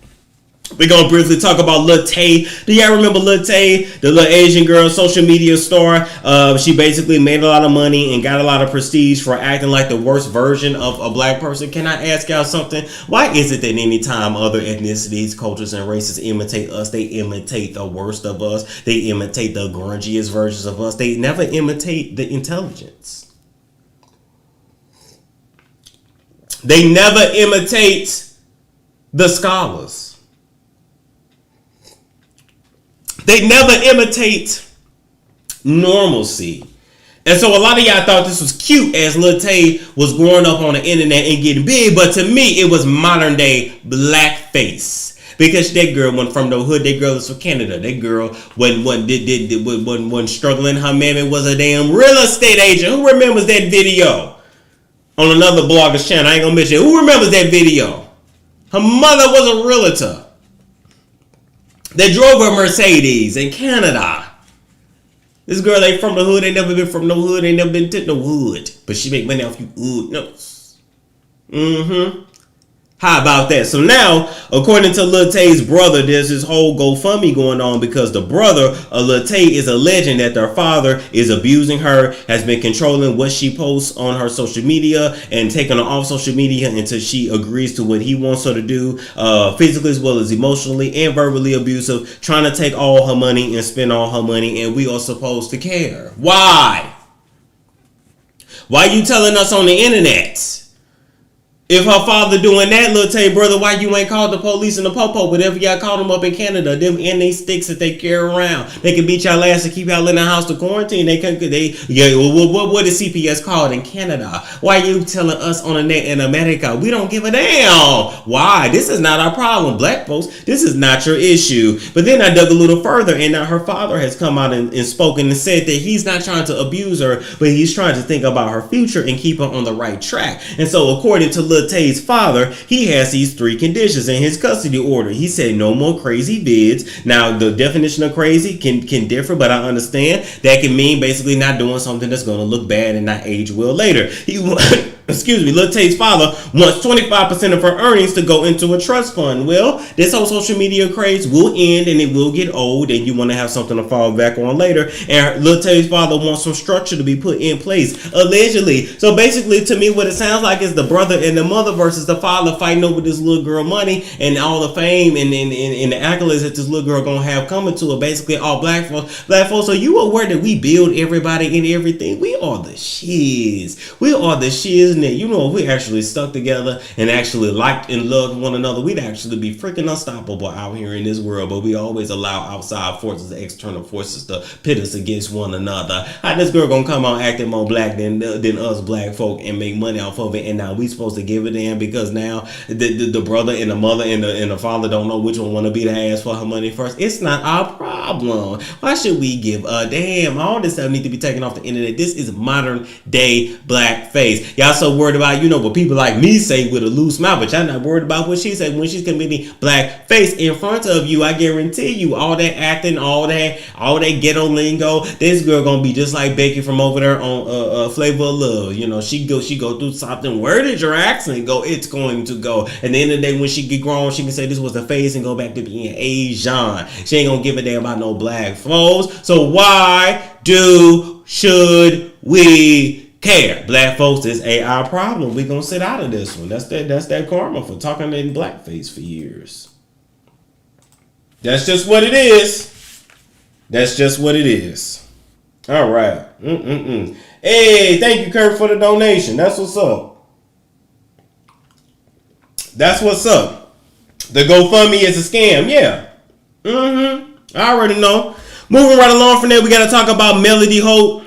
we're going to briefly talk about Lil Tay. Do y'all remember Lil Tay, the little Asian girl, social media star? She basically made a lot of money and got a lot of prestige for acting like the worst version of a black person. Can I ask y'all something? Why is it that anytime other ethnicities, cultures, and races imitate us, they imitate the worst of us? They imitate the grungiest versions of us. They never imitate the intelligence. They never imitate the scholars. They never imitate normalcy. And so a lot of y'all thought this was cute as Lil Tay was growing up on the internet and getting big. But to me, it was modern day blackface. Because that girl went from the hood. That girl is from Canada. That girl wasn't struggling. Her mammy was a damn real estate agent. Who remembers that video? On another blogger's channel. I ain't gonna mention it. Who remembers that video? Her mother was a realtor. They drove a Mercedes in Canada. This girl ain't from the hood. Ain't never been from no hood. Ain't never been to no hood. But she make money off you hood notes. How about that? So now, according to Lil Tay's brother, there's this whole GoFundMe going on because the brother of Lil Tay is alleging that their father is abusing her, has been controlling what she posts on her social media and taking her off social media until she agrees to what he wants her to do, physically as well as emotionally and verbally abusive, trying to take all her money and spend all her money, and we are supposed to care. Why? Why you telling us on the internet? If her father doing that, Lil Tay brother, why you ain't called the police and the popo? Whatever y'all called them up in Canada, them and they sticks that they carry around, they can beat y'all ass and keep y'all in the house to quarantine. What is CPS called in Canada? Why you telling us on the net in America? We don't give a damn. Why? This is not our problem, black folks. This is not your issue. But then I dug a little further, and now her father has come out and spoken and said that he's not trying to abuse her, but he's trying to think about her future and keep her on the right track. And so, according to Lil Tay's father, he has these 3 conditions in his custody order. He said no more crazy vids. Now, the definition of crazy can differ, but I understand that can mean basically not doing something that's going to look bad and not age well later. Lil Tay's father wants 25% of her earnings to go into a trust fund. Well, this whole social media craze will end and it will get old, and you want to have something to fall back on later. And Lil Tay's father wants some structure to be put in place, allegedly. So basically, to me, what it sounds like is the brother and the mother versus the father fighting over this little girl money and all the fame and the accolades that this little girl gonna have coming to her. Basically, all black folks. So you aware that we build everybody and everything? We are the shiz. We are the shiz. You know, if we actually stuck together and actually liked and loved one another, we'd actually be freaking unstoppable out here in this world. But we always allow outside forces, external forces to pit us against one another. How this girl gonna come out acting more black than us black folk and make money off of it? And now we supposed to give a damn because now the brother and the mother and the father don't know which one want to be the ass for her money first? It's not our problem. Why should we give a damn? All this stuff need to be taken off the internet. This is modern day blackface. Y'all so worried about, what people like me say with a loose mouth, but y'all not worried about what she said when she's committing blackface in front of you. I guarantee you, all that acting, all that ghetto lingo, this girl gonna be just like Becky from over there on Flavor of Love. She go through something. Where did your accent go? It's going to go. At the end of the day, when she get grown, she can say this was the phase and go back to being Asian. She ain't gonna give a damn about no black folks. So why should we care? Black folks is our problem. We gonna sit out of this one. That's that karma for talking in blackface for years. That's just what it is. That's just what it is. All right. Hey, thank you, Kurt, for the donation. That's what's up. That's what's up. The GoFundMe is a scam. Yeah. I already know. Moving right along from there, we got to talk about Melody Holt.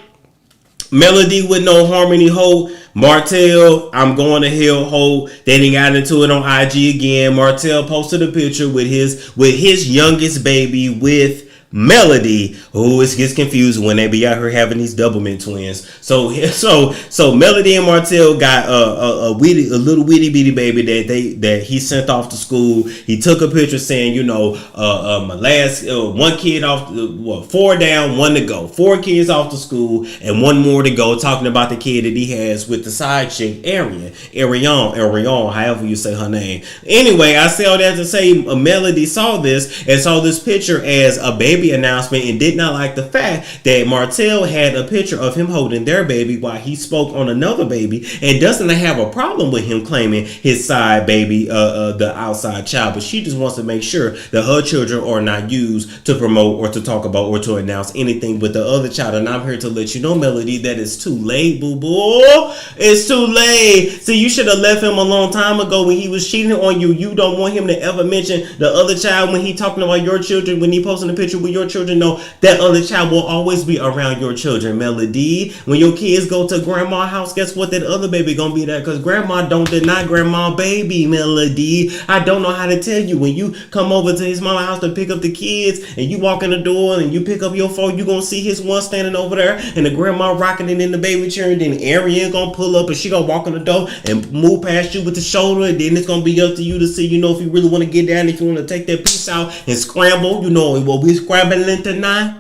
Melody with no harmony Holt. Martell, I'm going to hell Holt. They done got into it on IG again. Martell posted a picture with his youngest baby with Melody, who gets confused when they be out here having these doublemint twins. So Melody and Martell got a little witty bitty baby that he sent off to school. He took a picture saying, my last one kid off, 4 down, 1 to go. 4 kids off to school and 1 more to go. Talking about the kid that he has with the side chick, Arion, however you say her name. Anyway, I say all that to say Melody saw this and saw this picture as a baby announcement and did not like the fact that Martell had a picture of him holding their baby while he spoke on another baby, and doesn't have a problem with him claiming his side baby, the outside child, but she just wants to make sure that her children are not used to promote or to talk about or to announce anything with the other child. And I'm here to let you know, Melody, that it's too late, boo boo. It's too late. See, you should have left him a long time ago when he was cheating on you. You don't want him to ever mention the other child when he talking about your children, when he posting a picture with your children. No, that other child will always be around your children, Melody. When your kids go to grandma's house, guess what? That other baby gonna be there, because grandma don't deny grandma baby, Melody. I don't know how to tell you. When you come over to his mama's house to pick up the kids and you walk in the door and you pick up your phone, you gonna see his one standing over there and the grandma rocking it in the baby chair, and then Arian gonna pull up and she gonna walk in the door and move past you with the shoulder, and then it's gonna be up to you to see, if you really want to get down, if you want to take that piece out and scramble, what we scrambling tonight.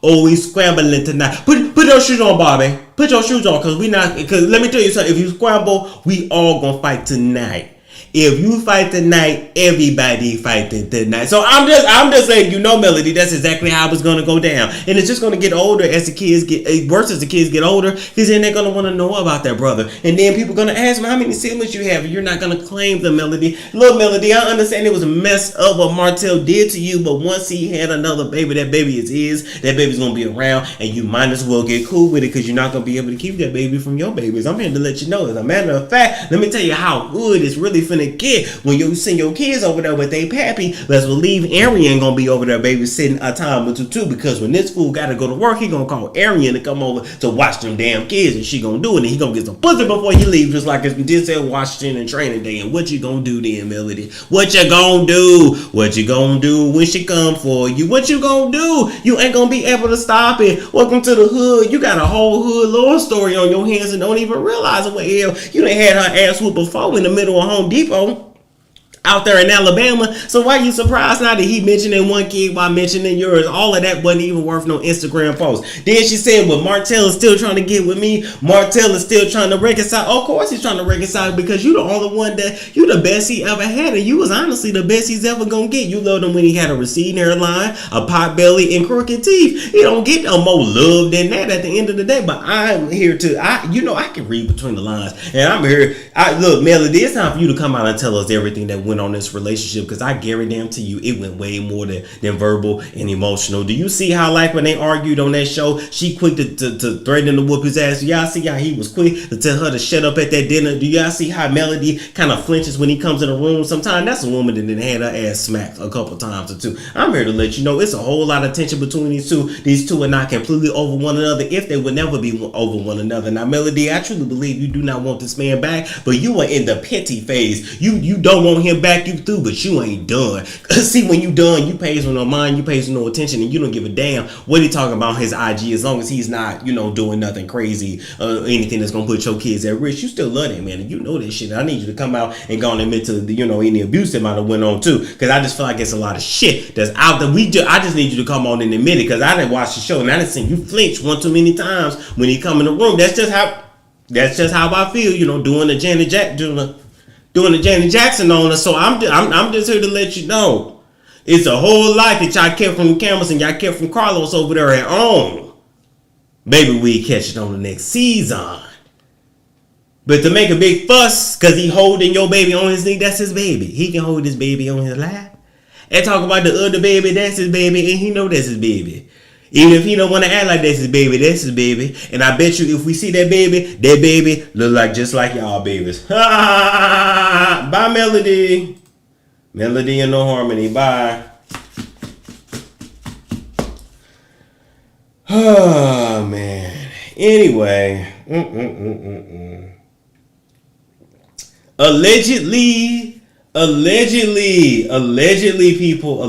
Oh, we scrambling tonight. Put your shoes on, Bobby. Put your shoes on, because let me tell you something. If you scramble, we all gonna fight tonight. If you fight tonight, everybody fighting tonight. So I'm just saying, Melody, that's exactly how it's gonna go down. And it's just gonna get older as the kids get worse as the kids get older, because then they're gonna want to know about that brother. And then people gonna ask me how many siblings you have, and you're not gonna claim the Melody. Look, Melody, I understand it was messed up what Martell did to you, but once he had another baby, that baby is his. That baby's gonna be around, and you might as well get cool with it, because you're not gonna be able to keep that baby from your babies. I'm here to let you know. As a matter of fact, let me tell you how good it's really finna get when you send your kids over there with they pappy. Let's believe Arian gonna be over there babysitting a time or two, because when this fool gotta go to work, he gonna call Arian to come over to watch them damn kids, and she gonna do it, and he gonna get some pussy before he leaves, just like it's Denzel Washington and Training Day. And what you gonna do then, Melody? What you gonna do? What you gonna do when she come for you? What you gonna do? You ain't gonna be able to stop it. Welcome to the hood. You got a whole hood lore story on your hands and don't even realize it. Well, hell, you done had her ass whooped before in the middle of Home Depot out there in Alabama. So why you surprised now that he mentioning one kid while mentioning yours? All of that wasn't even worth no Instagram post. Then she said, well, Martell is still trying to get with me. Martell is still trying to reconcile. Of course he's trying to reconcile, because you the only one that, you the best he ever had, and you was honestly the best he's ever gonna get. You loved him when he had a receding hairline, a pot belly, and crooked teeth. He don't get no more love than that at the end of the day. But I'm here to, I can read between the lines, and I'm here. Look, Melody, it's time for you to come out and tell us everything that went on this relationship, because I guarantee you it went way more than verbal and emotional. Do you see how, like, when they argued on that show, she quick to threaten to whoop his ass? Do y'all see how he was quick to tell her to shut up at that dinner? Do y'all see how Melody kind of flinches when he comes in the room? Sometimes that's a woman that had her ass smacked a couple times or two. I'm here to let you know it's a whole lot of tension between these two. These two are not completely over one another, if they would never be over one another. Now, Melody, I truly believe you do not want this man back, but you are in the petty phase. You don't want him back. You through, but you ain't done. See, when you done, you pays with no mind, you pays with no attention, and you don't give a damn what he talking about on his IG, as long as he's not, doing nothing crazy, anything that's gonna put your kids at risk. You still love that man, and you know this shit. I need you to come out and go and admit to any abuse that might have went on too, because I just feel like it's a lot of shit that's out there. I just need you to come on and admit it, because I didn't watch the show, and I didn't see you flinch one too many times when he come in the room. That's just how I feel, doing the Janet Jackson on us. So I'm just here to let you know it's a whole lot that y'all kept from the cameras and y'all kept from Carlos over there at home. Maybe we catch it on the next season. But to make a big fuss because he holding your baby on his knee, that's his baby. He can hold his baby on his lap. And talk about the other baby, that's his baby, and he know that's his baby. Even if he don't want to act like that's his baby. And I bet you if we see that baby look like just like y'all babies. Bye, Melody. Melody and No Harmony. Bye. Oh, man. Anyway. Allegedly, people,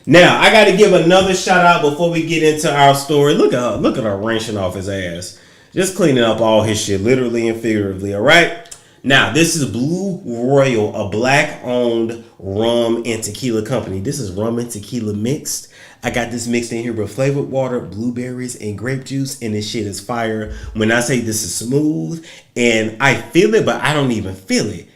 Now, I got to give another shout out before we get into our story. Look at her wrenching off his ass. Just cleaning up all his shit, literally and figuratively, all right? Now, this is Bleu Royal, a black-owned rum and tequila company. This is rum and tequila mixed. I got this mixed in here with flavored water, blueberries, and grape juice, and this shit is fire. When I say this is smooth, and I feel it, but I don't even feel it.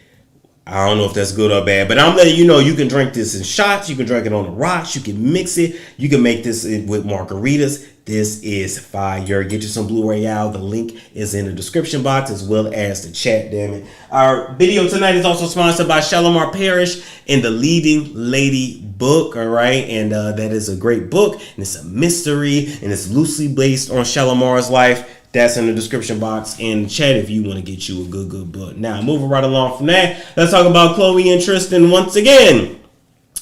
I don't know if that's good or bad, but I'm letting you know you can drink this in shots. You can drink it on the rocks. You can mix it. You can make this with margaritas. This is fire. Get you some Bleu Royal. The link is in the description box as well as the chat, damn it. Our video tonight is also sponsored by Shalimar Parrish and the Leading Lady book, all right? And that is a great book, and it's a mystery, and it's loosely based on Shalimar's life. That's in the description box in the chat if you want to get you a good book. Now, moving right along from that, let's talk about Khloe and Tristan once again.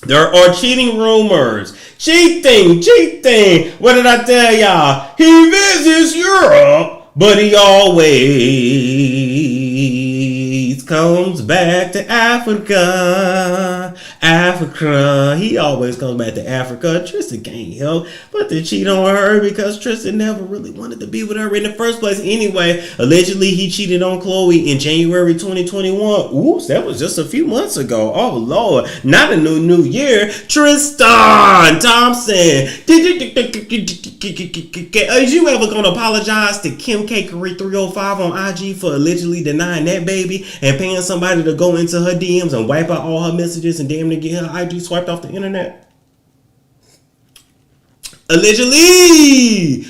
There are cheating rumors. Cheating. What did I tell y'all? He visits Europe, but he always comes back to Africa. He always comes back to Africa. Tristan can't help but to cheat on her because Tristan never really wanted to be with her in the first place. Anyway, allegedly he cheated on Khloe in January 2021. Oops, that was just a few months ago. Oh Lord, not a new year. Tristan Thompson, is you ever gonna apologize to Kim Cakery 305 on IG for allegedly denying that baby and paying somebody to go into her DMs and wipe out all her messages and damn near get her IG swiped off the internet? Allegedly.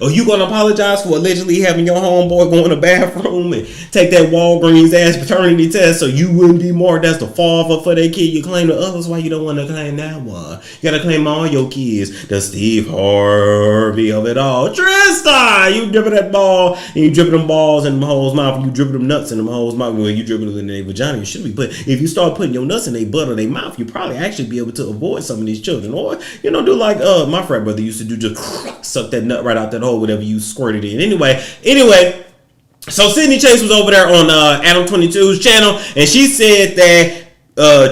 Oh, you gonna apologize for allegedly having your homeboy go in the bathroom and take that Walgreens ass paternity test so you wouldn't be marked as the father for that kid you claim to others? Why you don't want to claim that one? You gotta claim all your kids. The Steve Harvey of it all. Tristan, you dripping that ball and you dripping them balls in them hoes' mouth and you dripping them nuts in them hoes' mouth. Well, you dripping them in their vagina. You should be, but if you start putting your nuts in their butt or their mouth, you probably actually be able to avoid some of these children. Or, do like my frat brother used to do, just suck that nut right out that hole, whatever you squirted in. Anyway, so Sydney Chase was over there on Adam 22's channel, and she said that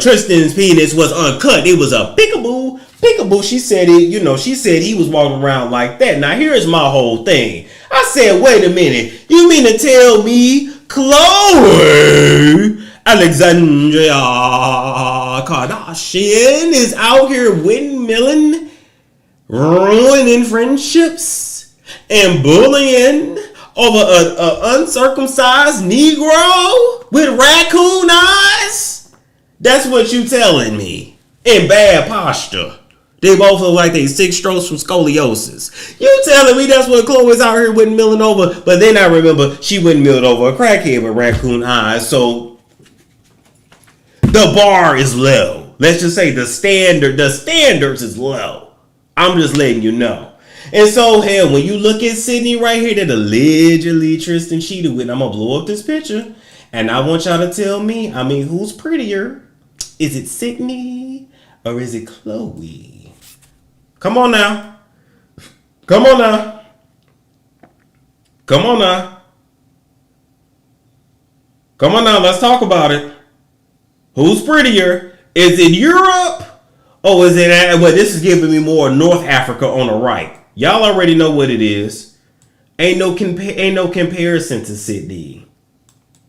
Tristan's penis was uncut. It was a peekaboo. She said it, she said he was walking around like that. Now here's my whole thing. I said, wait a minute. You mean to tell me Khloe Alexandria Kardashian is out here windmilling, ruining friendships, and bullying over an uncircumcised Negro with raccoon eyes? That's what you telling me. In bad posture. They both look like they 6 strokes from scoliosis. You telling me that's what Khloe's out here windmilling over? But then I remember she windmilled over a crackhead with raccoon eyes. So the bar is low. Let's just say the standards is low. I'm just letting you know. And so, hell, when you look at Sydney right here that allegedly Tristan cheated with, I'm going to blow up this picture. And I want y'all to tell me, who's prettier? Is it Sydney or is it Khloe? Come on now. Let's talk about it. Who's prettier? Is it Europe? Oh, is it? Well, this is giving me more North Africa on the right. Y'all already know what it is. Ain't no comparison to Sydney.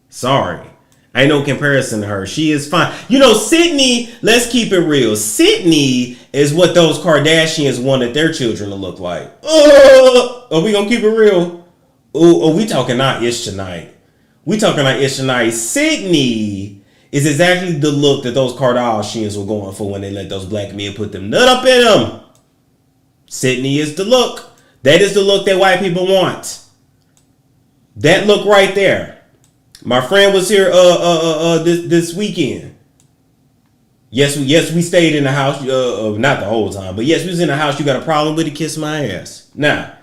Sorry. Ain't no comparison to her. She is fine. Sydney, let's keep it real. Sydney is what those Kardashians wanted their children to look like. Are we gonna keep it real? We talking not ish tonight. Sydney is exactly the look that those Kardashians were going for when they let those black men put them nut up in them. Sydney is the look. That is the look that white people want. That look right there. My friend was here this weekend. Yes, we stayed in the house. Not the whole time, but yes, we was in the house. You got a problem with it? Kiss my ass. Now,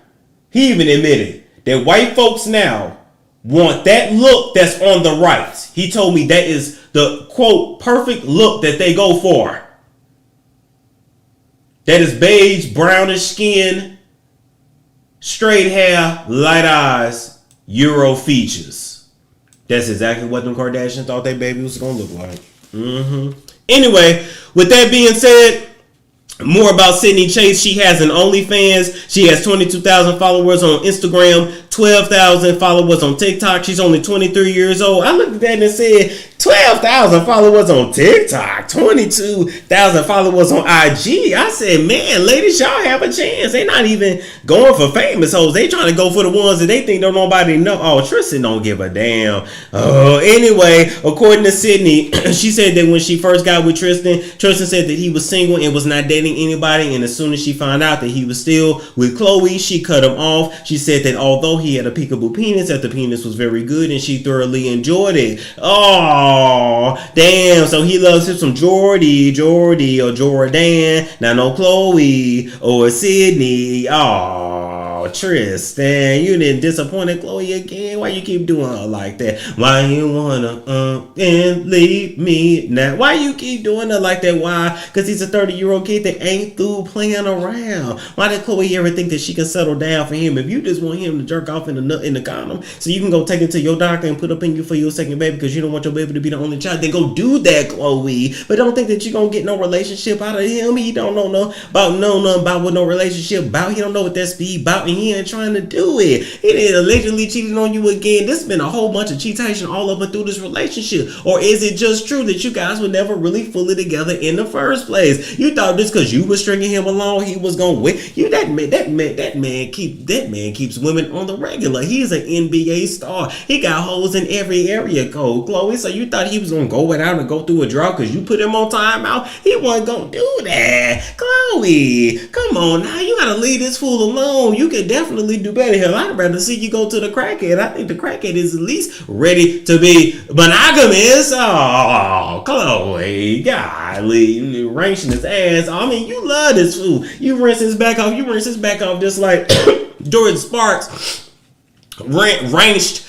he even admitted that white folks now want that look that's on the right. He told me that is the, quote, perfect look that they go for. That is beige, brownish skin, straight hair, light eyes, Euro features. That's exactly what them Kardashians thought their baby was going to look like. Anyway, with that being said, More about Sydney Chase. She has an OnlyFans. She has 22,000 followers on Instagram, 12,000 followers on TikTok. She's only 23 years old. I looked at that and said, 12,000 followers on TikTok, 22,000 followers on IG. I said, man, ladies, y'all have a chance. They're not even going for famous hoes. They trying to go for the ones that they think don't nobody know. Oh, Tristan don't give a damn. Oh, anyway, according to Sydney, she said that when she first got with Tristan said that he was single and was not dating anybody. And as soon as she found out that he was still with Chloe, she cut him off. She said that although he had a peekaboo penis, that the penis was very good and she thoroughly enjoyed it. Oh, damn. So he loves him some Jordy or Jordan. Now no Chloe or Sydney. Oh, Tristan, you didn't disappoint Chloe again. Why you keep doing her like that? Why you wanna and leave me now? Why you keep doing her like that? Why? Because he's a 30-year-old kid that ain't through playing around. Why did Chloe ever think that she can settle down for him? If you just want him to jerk off in the condom so you can go take it to your doctor and put up in you for your second baby because you don't want your baby to be the only child, then go do that, Chloe. But don't think that you're gonna get no relationship out of him. He don't know nothing about what no relationship about. He don't know what that speed about, and he ain't trying to do it. He didn't allegedly cheated on you again. This has been a whole bunch of cheatation all over through this relationship. Or is it just true that you guys were never really fully together in the first place? You thought just because you was stringing him along, he was gonna win. That man keeps women on the regular. He's an NBA star. He got holes in every area code, Chloe. So you thought he was gonna go without and go through a drought because you put him on timeout? He wasn't gonna do that. Chloe, come on now. You gotta leave this fool alone. You could definitely do better. Hell, I'd rather see you go to the crackhead. I think the crackhead is at least ready to be monogamous. Oh, Chloe, golly, wrenching his ass. I mean, you love this fool. You rinse his back off. Just like Jordan Sparks wrenched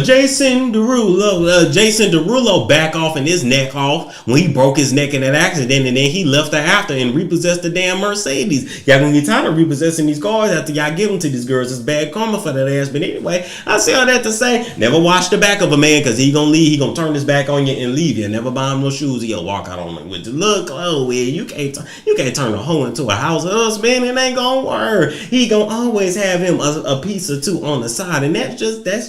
Jason Derulo back off and his neck off when he broke his neck in that accident, and then he left her after and repossessed the damn Mercedes. Y'all gonna get tired of repossessing these cars after y'all give them to these girls. It's bad karma for that ass. But anyway, I say all that to say, never wash the back of a man because he gonna leave. He gonna turn his back on you and leave you. Never buy him no shoes. He'll walk out on him with the look. Chloe, you can't turn a hoe into a house husband. It ain't gonna work. He gonna always have him a piece or two on the side, and that's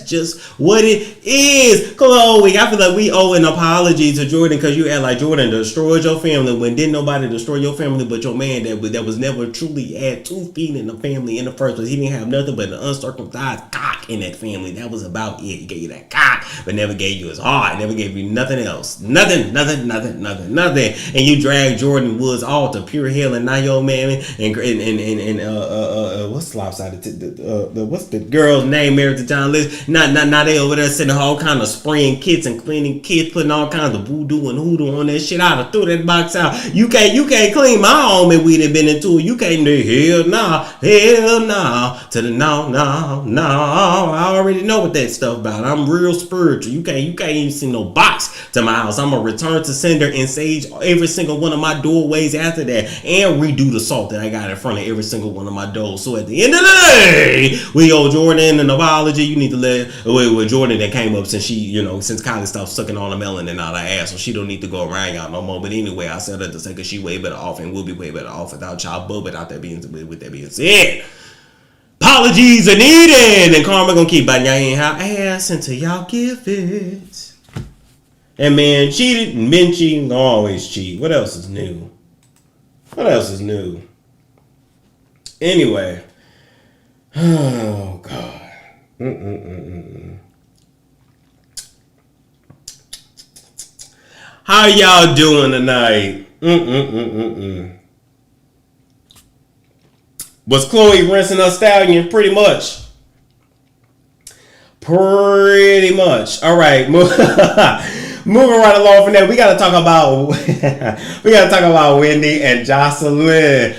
just what it is. Chloe, I feel like we owe an apology to Jordan because you act like Jordan destroyed your family when didn't nobody destroy your family but your man that was never truly had 2 feet in the family in the first place. He didn't have nothing but an uncircumcised cock in that family. That was about it. He gave you that cock, but never gave you his heart. Never gave you nothing else. Nothing. And you dragged Jordan Woods all to pure hell, and now your man and what's lopsided? What's the girl's name married to John Lewis? Now they over there sending all kind of spraying kits and cleaning kits, putting all kinds of voodoo and hoodoo on that shit. I'd have threw that box out. You can't clean my home and we done been into it. You can't do hell nah, to the no. I already know what that stuff about. I'm real spiritual. You can't even see no box to my house. I'm gonna return to sender and sage every single one of my doorways after that, and redo the salt that I got in front of every single one of my doors. So at the end of the day, we owe Jordan an apology. You need to let with Jordan that came up since since Kylie stopped sucking all the melanin out of her ass, so she don't need to go around y'all no more. But anyway, I said that to say because she way better off and will be way better off without child. But with that being said, apologies are needed, and karma gonna keep biting y'all in her ass until y'all give it. And man cheated, and men cheating, gonna always cheat. What else is new? Anyway, oh God. How y'all doing tonight? Was Chloe rinsing her stallion? Pretty much. All right, moving right along from that, we gotta talk about Wendy and Joseline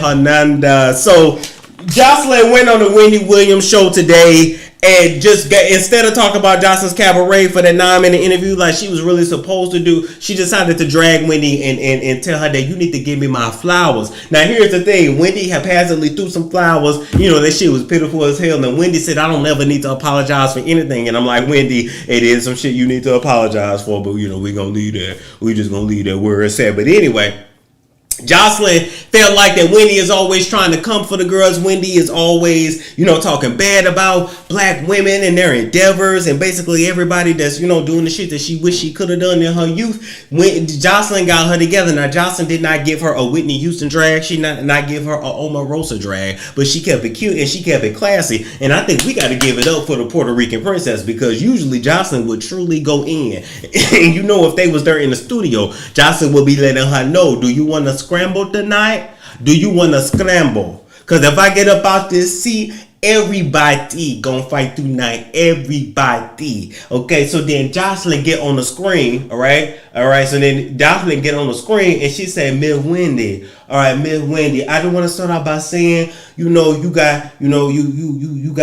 Hernandez. So Joseline went on the Wendy Williams show today and instead of talking about Joseline's cabaret for that 9-minute interview like she was really supposed to do, she decided to drag Wendy and tell her that you need to give me my flowers. Now here's the thing, Wendy haphazardly threw some flowers, that shit was pitiful as hell, and Wendy said, I don't ever need to apologize for anything. And I'm like, Wendy, it is some shit you need to apologize for, but we gonna leave that. We just gonna leave that where it's at. But anyway, Joseline felt like that Wendy is always trying to come for the girls. Wendy is always, talking bad about black women and their endeavors, and basically everybody that's, doing the shit that she wished she could have done in her youth. When Joseline got her together. Now, Joseline did not give her a Whitney Houston drag. She not give her a Omarosa drag, but she kept it cute and she kept it classy. And I think we got to give it up for the Puerto Rican princess, because usually Joseline would truly go in. And if they was there in the studio, Joseline would be letting her know, do you want to scramble tonight? Do you want to scramble? Because if I get up out this seat, everybody gonna fight tonight. Everybody. Okay, so then Joseline get on the screen. All right. So then Joseline get on the screen and she said, Miss Wendy. All right, Miss Wendy, I just want to start out by saying, you got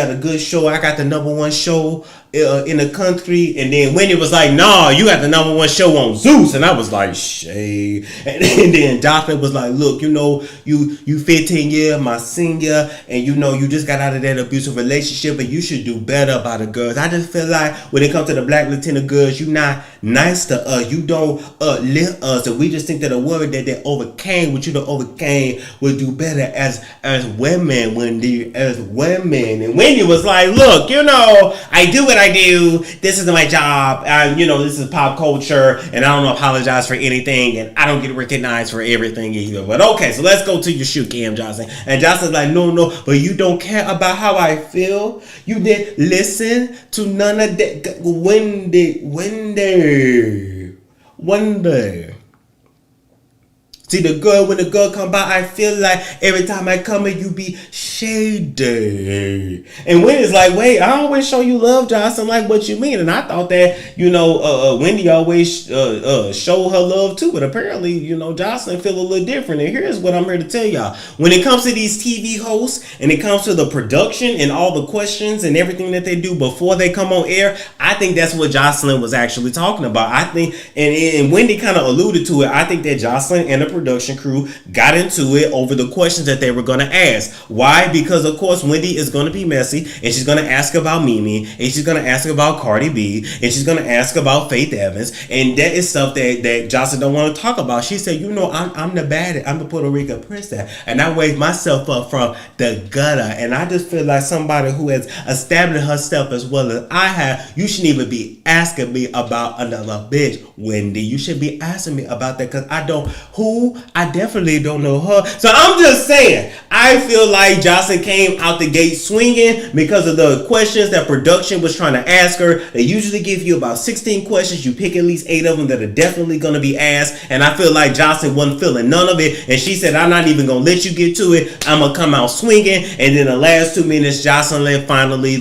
a good show. I got the #1 show in the country. And then Wendy was like, nah, you got the #1 show on Zeus. And I was like, shade. And then Joseline was like, look, you 15 years my senior, and you just got out of that abusive relationship, and you should do better by the girls. I just feel like when it comes to the black Latina girls, you not nice to us. You don't uplift us, and we just think that a woman that they overcame, what you done overcame, would do better as women, Wendy, as women. And Wendy was like, look, I do what I do. This is my job. This is pop culture, and I don't apologize for anything, and I don't get recognized for everything either. But okay, so let's go to your shoe cam, Joseline. And Joseline's like, no, but you don't care about how I feel. You didn't listen to none of that. Wendy. See, when the girl come by, I feel like every time I come in, you be shady. And Wendy's like, wait, I always show you love, Joseline. Like, what you mean? And I thought that, Wendy always show her love too. But apparently, Joseline feel a little different. And here's what I'm here to tell y'all. When it comes to these TV hosts, and it comes to the production and all the questions and everything that they do before they come on air, I think that's what Joseline was actually talking about. I think, and Wendy kind of alluded to it, I think that Joseline and the production crew got into it over the questions that they were going to ask. Why? Because of course Wendy is going to be messy, and she's going to ask about Mimi, and she's going to ask about Cardi B, and she's going to ask about Faith Evans, and that is stuff that Joseline don't want to talk about. She said, I'm the baddest, I'm the Puerto Rican princess, and I wave myself up from the gutter. And I just feel like somebody who has established herself as well as I have, you shouldn't even be asking me about another bitch, Wendy. You should be asking me about that, because I definitely don't know her. So I'm just saying, I feel like Joseline came out the gate swinging because of the questions that production was trying to ask her. They usually give you about 16 questions. You pick at least 8 of them that are definitely going to be asked. And I feel like Joseline wasn't feeling none of it. And she said, I'm not even going to let you get to it. I'm going to come out swinging. And then the last 2 minutes, Joseline finally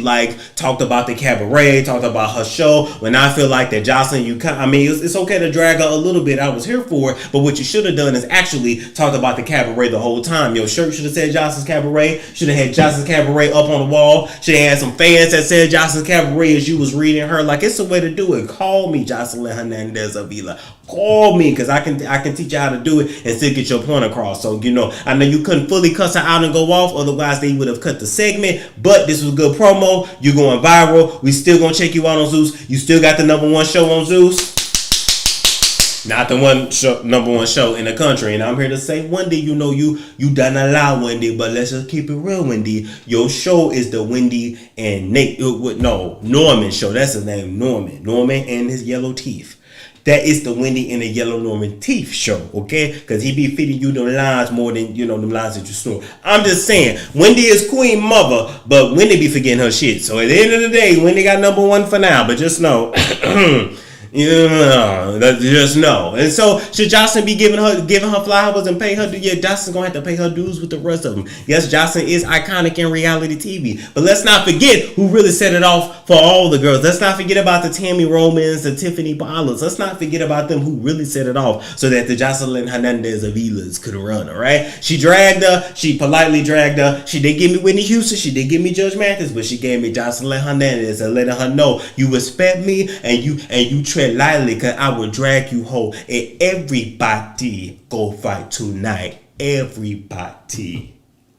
talked about the cabaret, talked about her show. When I feel like that Joseline, it's okay to drag her a little bit. I was here for it. But what you should have done is actually talked about the cabaret the whole time. Your shirt should have said Joseline's Cabaret. Should have had Joseline's Cabaret up on the wall. Should have had some fans that said Joseline's Cabaret as you was reading her. Like, it's a way to do it. Call me Joseline Hernandez Avila. Call me, because I can teach you how to do it and still get your point across. So, I know you couldn't fully cuss her out and go off, otherwise they would have cut the segment, but this was good promo. You're going viral. We still gonna check you out on Zeus. You still got the #1 show on Zeus. Not the #1 show in the country. And I'm here to say, Wendy, you done a lot, Wendy, but let's just keep it real, Wendy. Your show is the Wendy and Norman show. That's his name, Norman and his yellow teeth. That is the Wendy and the Yellow Norman Teeth show, okay? Because he be feeding you them lines more than, them lines that you snore. I'm just saying, Wendy is queen mother, but Wendy be forgetting her shit. So at the end of the day, Wendy got #1 for now, but just know... just know. And so should Joseline be giving her flowers and pay her? Yeah, Joseline's gonna have to pay her dues with the rest of them. Yes, Joseline is iconic in reality TV, but let's not forget who really set it off for all the girls. Let's not forget about the Tammy Romans, the Tiffany Ballas. Let's not forget about them who really set it off so that the Joseline Hernandez Avilas could run. All right, she dragged her. She politely dragged her. She did give me Whitney Houston. She did give me Judge Mathis, but she gave me Joseline Hernandez and letting her know you respect me and you treat lightly, cause I will drag you whole. And everybody go fight tonight. Everybody.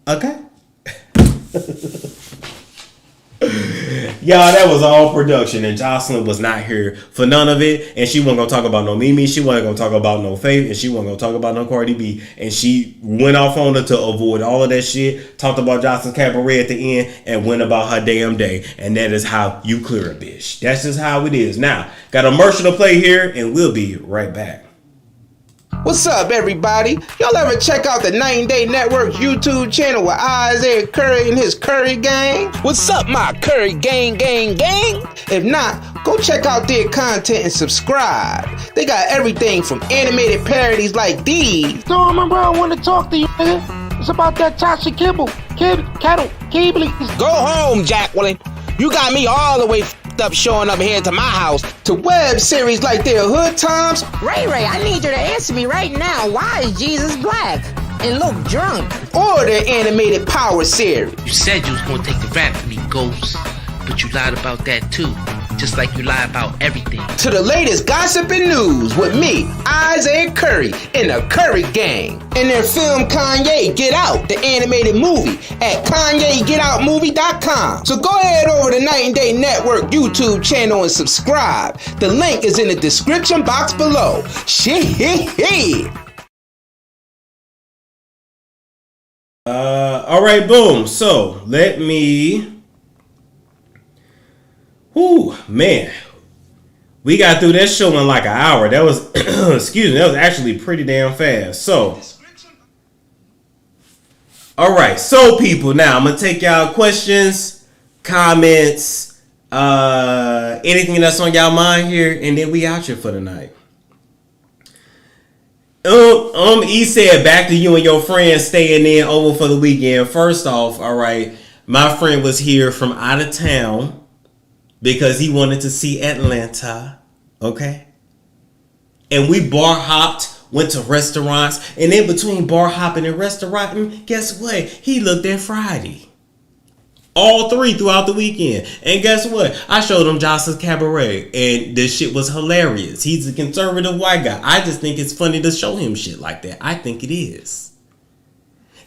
Okay? Y'all, that was all production, and Joseline was not here for none of it, and she wasn't gonna talk about no Mimi, she wasn't gonna talk about no Faith, and she wasn't gonna talk about no Cardi B, and she went off on her to avoid all of that shit, talked about Joseline's cabaret at the end, and went about her damn day, and that is how you clear a bitch. That's just how it is. Now, got a commercial to play here, and we'll be right back. What's up, everybody? Y'all ever check out the Night and Day Network's YouTube channel with Isaiah Curry and his Curry Gang? What's up, my Curry Gang? If not, go check out their content and subscribe. They got everything from animated parodies like these. Stormmonroe, I want to talk to you, nigga. It's about that Tasha Cattle. Go home, Jacqueline. You got me all the way up showing up here to my house. To web series like their Hood Times. Ray, I need you to answer me right now. Why is Jesus black and look drunk? Or their animated Power series. You said you was gonna take the rap from me, Ghost, but you lied about that too. Just like you lie about everything. To the latest gossip and news with me, Isaiah Curry, and the Curry Gang. And their film Kanye Get Out, the animated movie, at KanyeGetOutMovie.com. So go ahead over to Night and Day Network YouTube channel and subscribe. The link is in the description box below. Shit. All right, boom. So let me. Whew, man, we got through that show in like an hour. That was, excuse me, that was actually pretty damn fast. So, all right, so people, now I'm gonna take y'all questions, comments, anything that's on y'all mind here, and then we out here for the night. E said, back to you and your friend staying in over for the weekend. First off, all right, my friend was here from out of town because he wanted to see Atlanta, okay? And we bar hopped, went to restaurants, and in between bar hopping and restauranting, guess what? He looked at Friday. All three throughout the weekend. And guess what? I showed him Joseline's cabaret, and this shit was hilarious. He's a conservative white guy. I just think it's funny to show him shit like that. I think it is.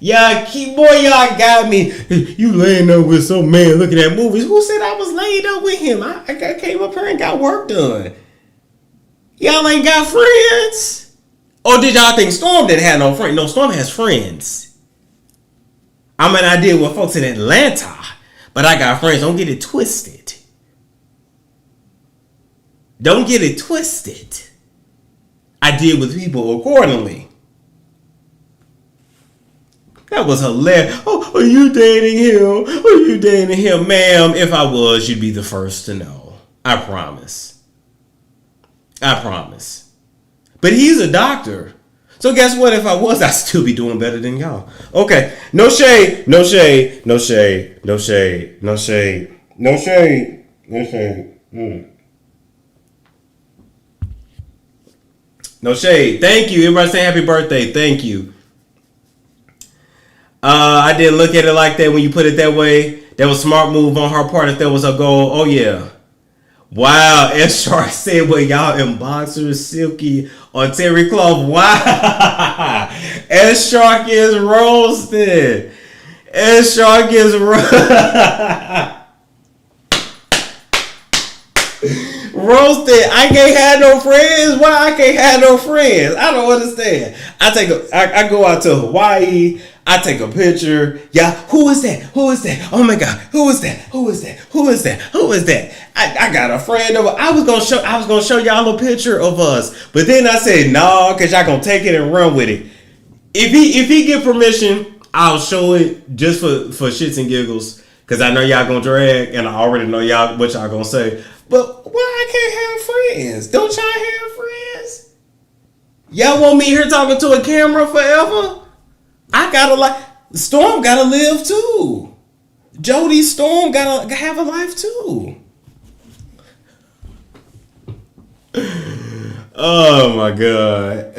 Y'all got me. You laying up with some man looking at movies. Who said I was laying up with him? I came up here and got work done. Y'all ain't got friends? Or did y'all think Storm didn't have no friends? No, Storm has friends. I mean, I deal with folks in Atlanta, but I got friends. Don't get it twisted. Don't get it twisted. I deal with people accordingly. That was hilarious. Oh, are you dating him? Are you dating him? Ma'am, if I was, you'd be the first to know. I promise. But he's a doctor. So guess what? If I was, I'd still be doing better than y'all. Okay. No shade. No shade. Thank you. Everybody say happy birthday. Thank you. I didn't look at it like that when you put it that way. That was a smart move on her part if that was her goal. Oh, yeah. Wow. S. Shark said, well, y'all in boxers, silky, on terry cloth. Wow. S. Shark is roasted. Roasted. I can't have no friends. Why I can't have no friends? I don't understand. I go out to Hawaii. I take a picture. Yeah, who is that? Oh my God, who is that? I got a friend over. I was gonna show y'all a picture of us, but then I said no, cause y'all gonna take it and run with it. If he get permission, I'll show it just for shits and giggles, cause I know y'all gonna drag, and I already know what y'all gonna say. But why I can't have friends? Don't y'all have friends? Y'all want me here talking to a camera forever? I gotta Storm gotta live too. Jody Storm gotta have a life too. Oh my God.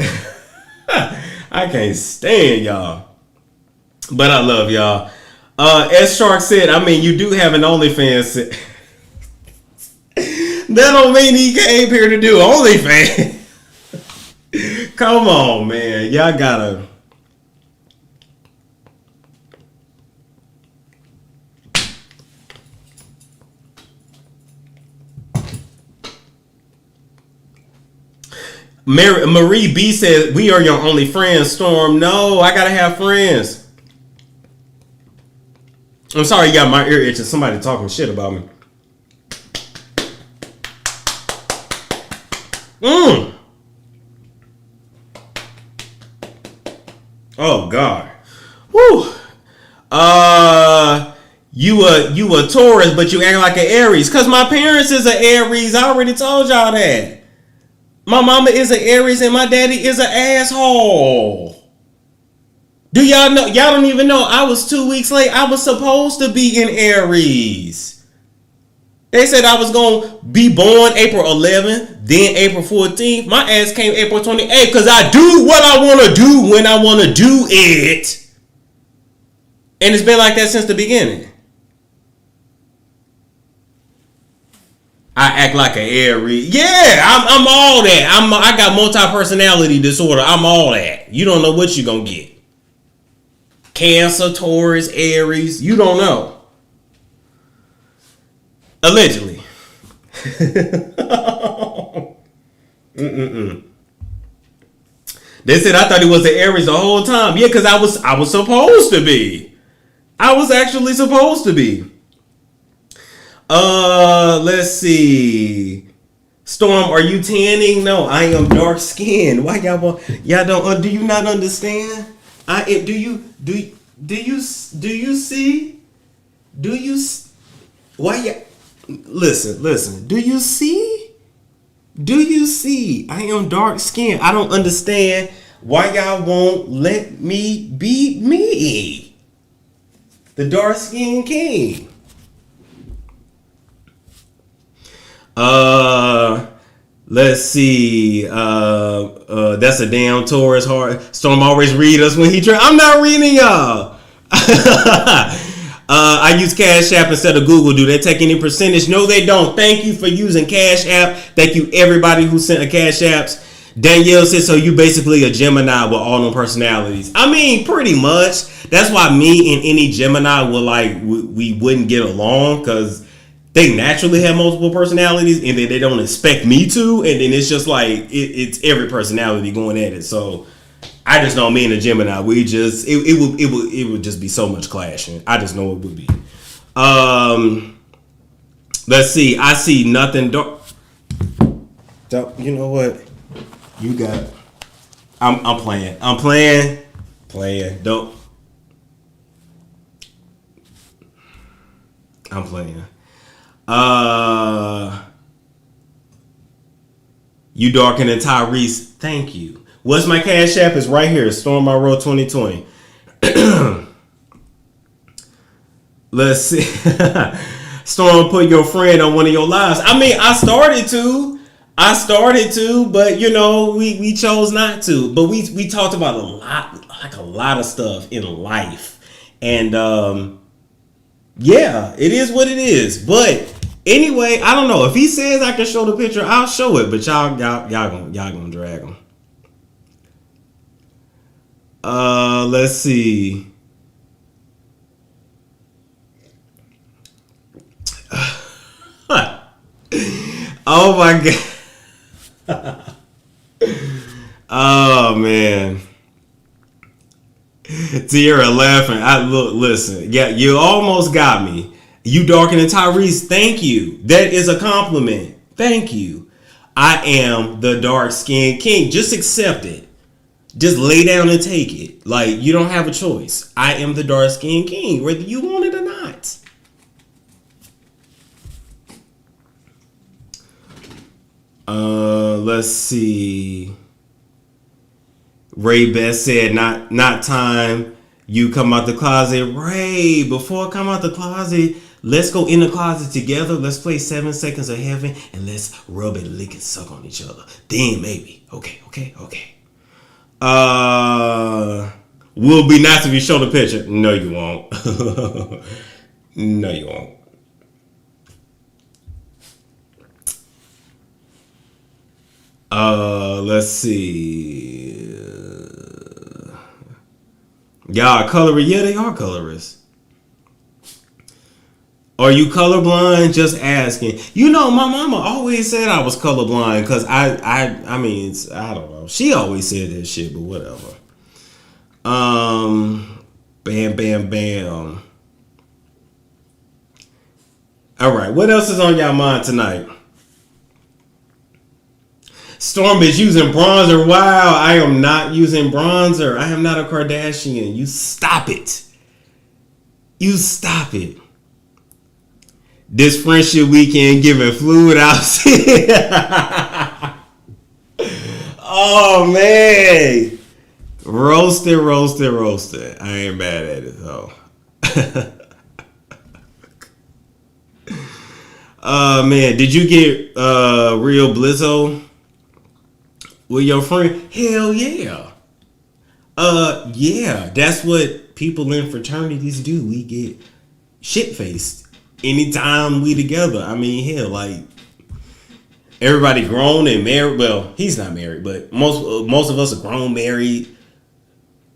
I can't stand y'all. But I love y'all. S Shark said, I mean, you do have an OnlyFans. That don't mean he came here to do OnlyFans. Come on, man. Y'all gotta. Marie B says, we are your only friends, Storm. No, I gotta have friends. I'm sorry you got my ear itching. Somebody talking shit about me. Oh God. Whew. You a Taurus, but you act like an Aries. Cause my parents is an Aries. I already told y'all that. My mama is an Aries and my daddy is an asshole. Do y'all know? Y'all don't even know. I was 2 weeks late. I was supposed to be in Aries. They said I was going to be born April 11th, then April 14th. My ass came April 28th because I do what I want to do when I want to do it. And it's been like that since the beginning. I act like an Aries. Yeah, I'm all that. I got multi-personality disorder. I'm all that. You don't know what you're going to get. Cancer, Taurus, Aries. You don't know. Allegedly. They said I thought he was an Aries the whole time. Yeah, because I was supposed to be. I was actually supposed to be. Let's see. Storm, are you tanning? No, I am dark skinned. Why y'all don't? Do you not understand? Do you see? Why ya? Listen. Do you see? I am dark skinned. I don't understand why y'all won't let me be me. The dark skinned king. Let's see. That's a damn Taurus heart. Storm always read us when he try. I'm not reading y'all. I use Cash App instead of Google. Do they take any percentage? No, they don't. Thank you for using Cash App. Thank you everybody who sent a Cash Apps. Danielle says, so you basically a Gemini with all them personalities. I mean, pretty much. That's why me and any Gemini we wouldn't get along, because they naturally have multiple personalities, and then they don't expect me to, and then it's just like it's every personality going at it. So I just know me and a Gemini, we just it would just be so much clashing. I just know it would be. Let's see. I see nothing dark. You know what? You got it. I'm playing. Don't. I'm playing. You darker than Tyrese. Thank you. What's my Cash App? Is right here. Storm Monroe 2020. Let's see. Storm, put your friend on one of your lives. I mean, I started to, but you know, we chose not to. But we talked about a lot of stuff in life, and yeah, it is what it is. But anyway, I don't know if he says I can show the picture, I'll show it. But y'all gonna drag him. Let's see. Oh my God. Oh man. Tierra laughing. Listen. Yeah, you almost got me. You darker than Tyrese. Thank you. That is a compliment. Thank you. I am the dark skinned king. Just accept it. Just lay down and take it. Like, you don't have a choice. I am the dark skinned king, whether you want it or not. Let's see. Ray Best said, not time. You come out the closet. Ray, before I come out the closet, let's go in the closet together. Let's play 7 Seconds of Heaven and let's rub and lick and suck on each other. Then maybe. Okay. Will be nice if you show the picture. No, you won't. No, you won't. Let's see. Y'all colorist? Yeah, they are colorists. Are you colorblind? Just asking. You know, my mama always said I was colorblind because I mean, I don't know. She always said that shit, but whatever. Bam, bam, bam. All right, what else is on y'all mind tonight? Storm is using bronzer. Wow, I am not using bronzer. I am not a Kardashian. You stop it. You stop it. This friendship weekend giving fluid out. Oh, man. Roasted. I ain't mad at it, though. Man, did you get real blizzo with your friend? Hell yeah. Yeah, that's what people in fraternities do. We get shit-faced anytime we together. I mean, hell, like, everybody grown and married. Well, he's not married, but most of us are grown, married,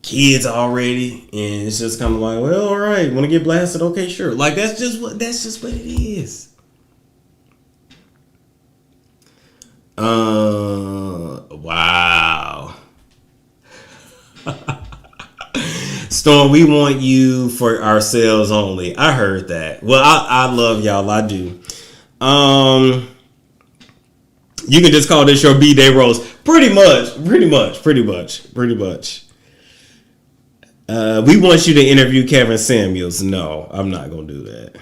kids already, and it's just kind of like, well, all right, want to get blasted? Okay, sure. Like, that's just what it is. Wow. Storm, we want you for ourselves only. I heard that. Well, I love y'all. I do. You can just call this your BDay roast. Pretty much. We want you to interview Kevin Samuels. No, I'm not gonna do that.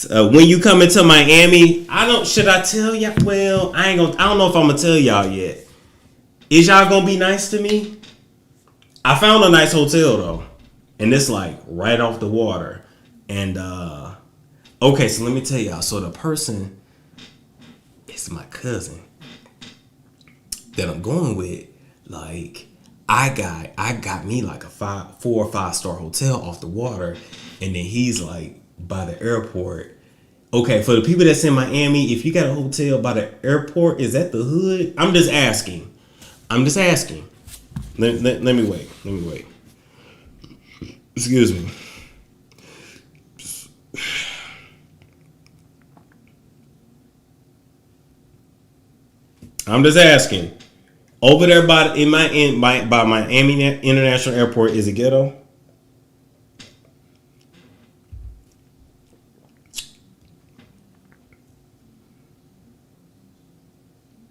When you come into Miami, should I tell y'all? Well, I don't know if I'm gonna tell y'all yet. Is y'all gonna be nice to me? I found a nice hotel though, and it's like right off the water. And okay, so let me tell y'all. So the person is my cousin that I'm going with. Like, I got me like a 4 or 5 star hotel off the water, and then he's like by the airport. Okay, for the people that's in Miami, if you got a hotel by the airport, is that the hood? I'm just asking. Let me wait. Excuse me. I'm just asking. Over there by Miami International Airport, is it ghetto?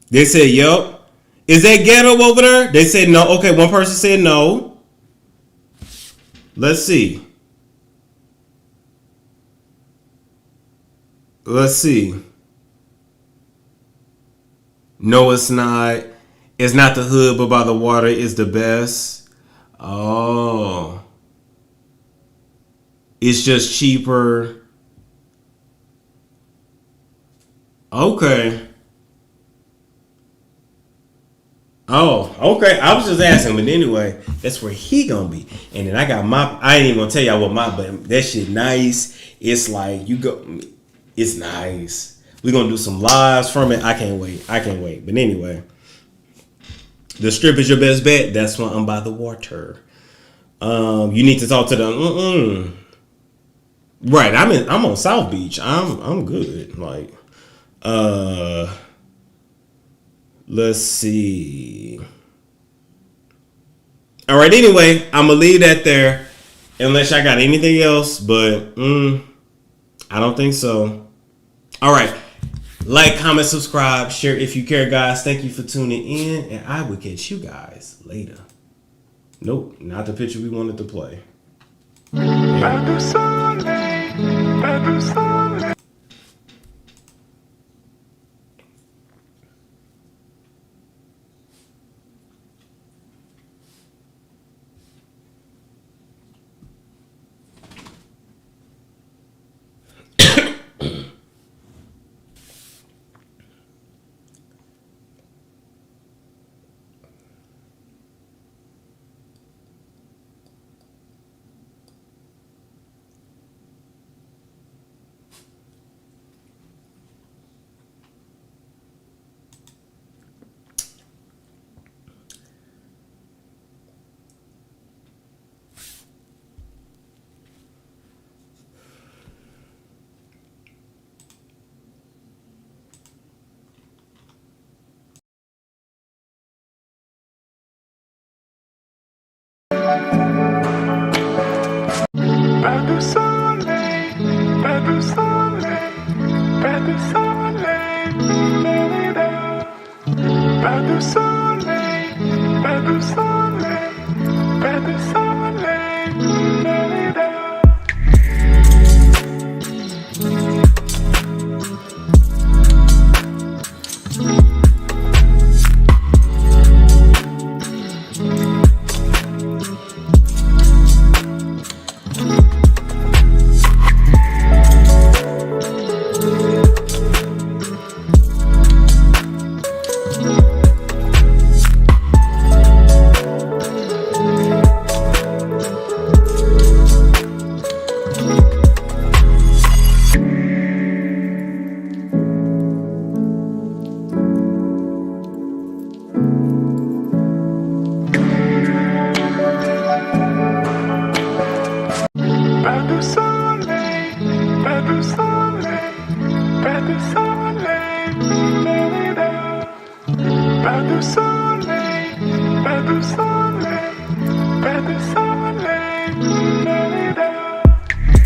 They said, yup. Is that ghetto over there? They said no. Okay, one person said no. Let's see. No, it's not. It's not the hood, but by the water is the best. Oh. It's just cheaper. Okay. Oh, okay. I was just asking, but anyway, that's where he gonna be. And then I ain't even gonna tell y'all but that shit nice. It's like it's nice. We're gonna do some lives from it. I can't wait. But anyway, the strip is your best bet. That's why I'm by the water. You need to talk to them. Right, I'm on South Beach. I'm good. Like, let's see. All right. Anyway, I'm gonna leave that there, unless I got anything else. But I don't think so. All right. Like, comment, subscribe, share if you care, guys. Thank you for tuning in, and I will catch you guys later. Nope, not the picture we wanted to play. Pas de soleil, pas de soleil.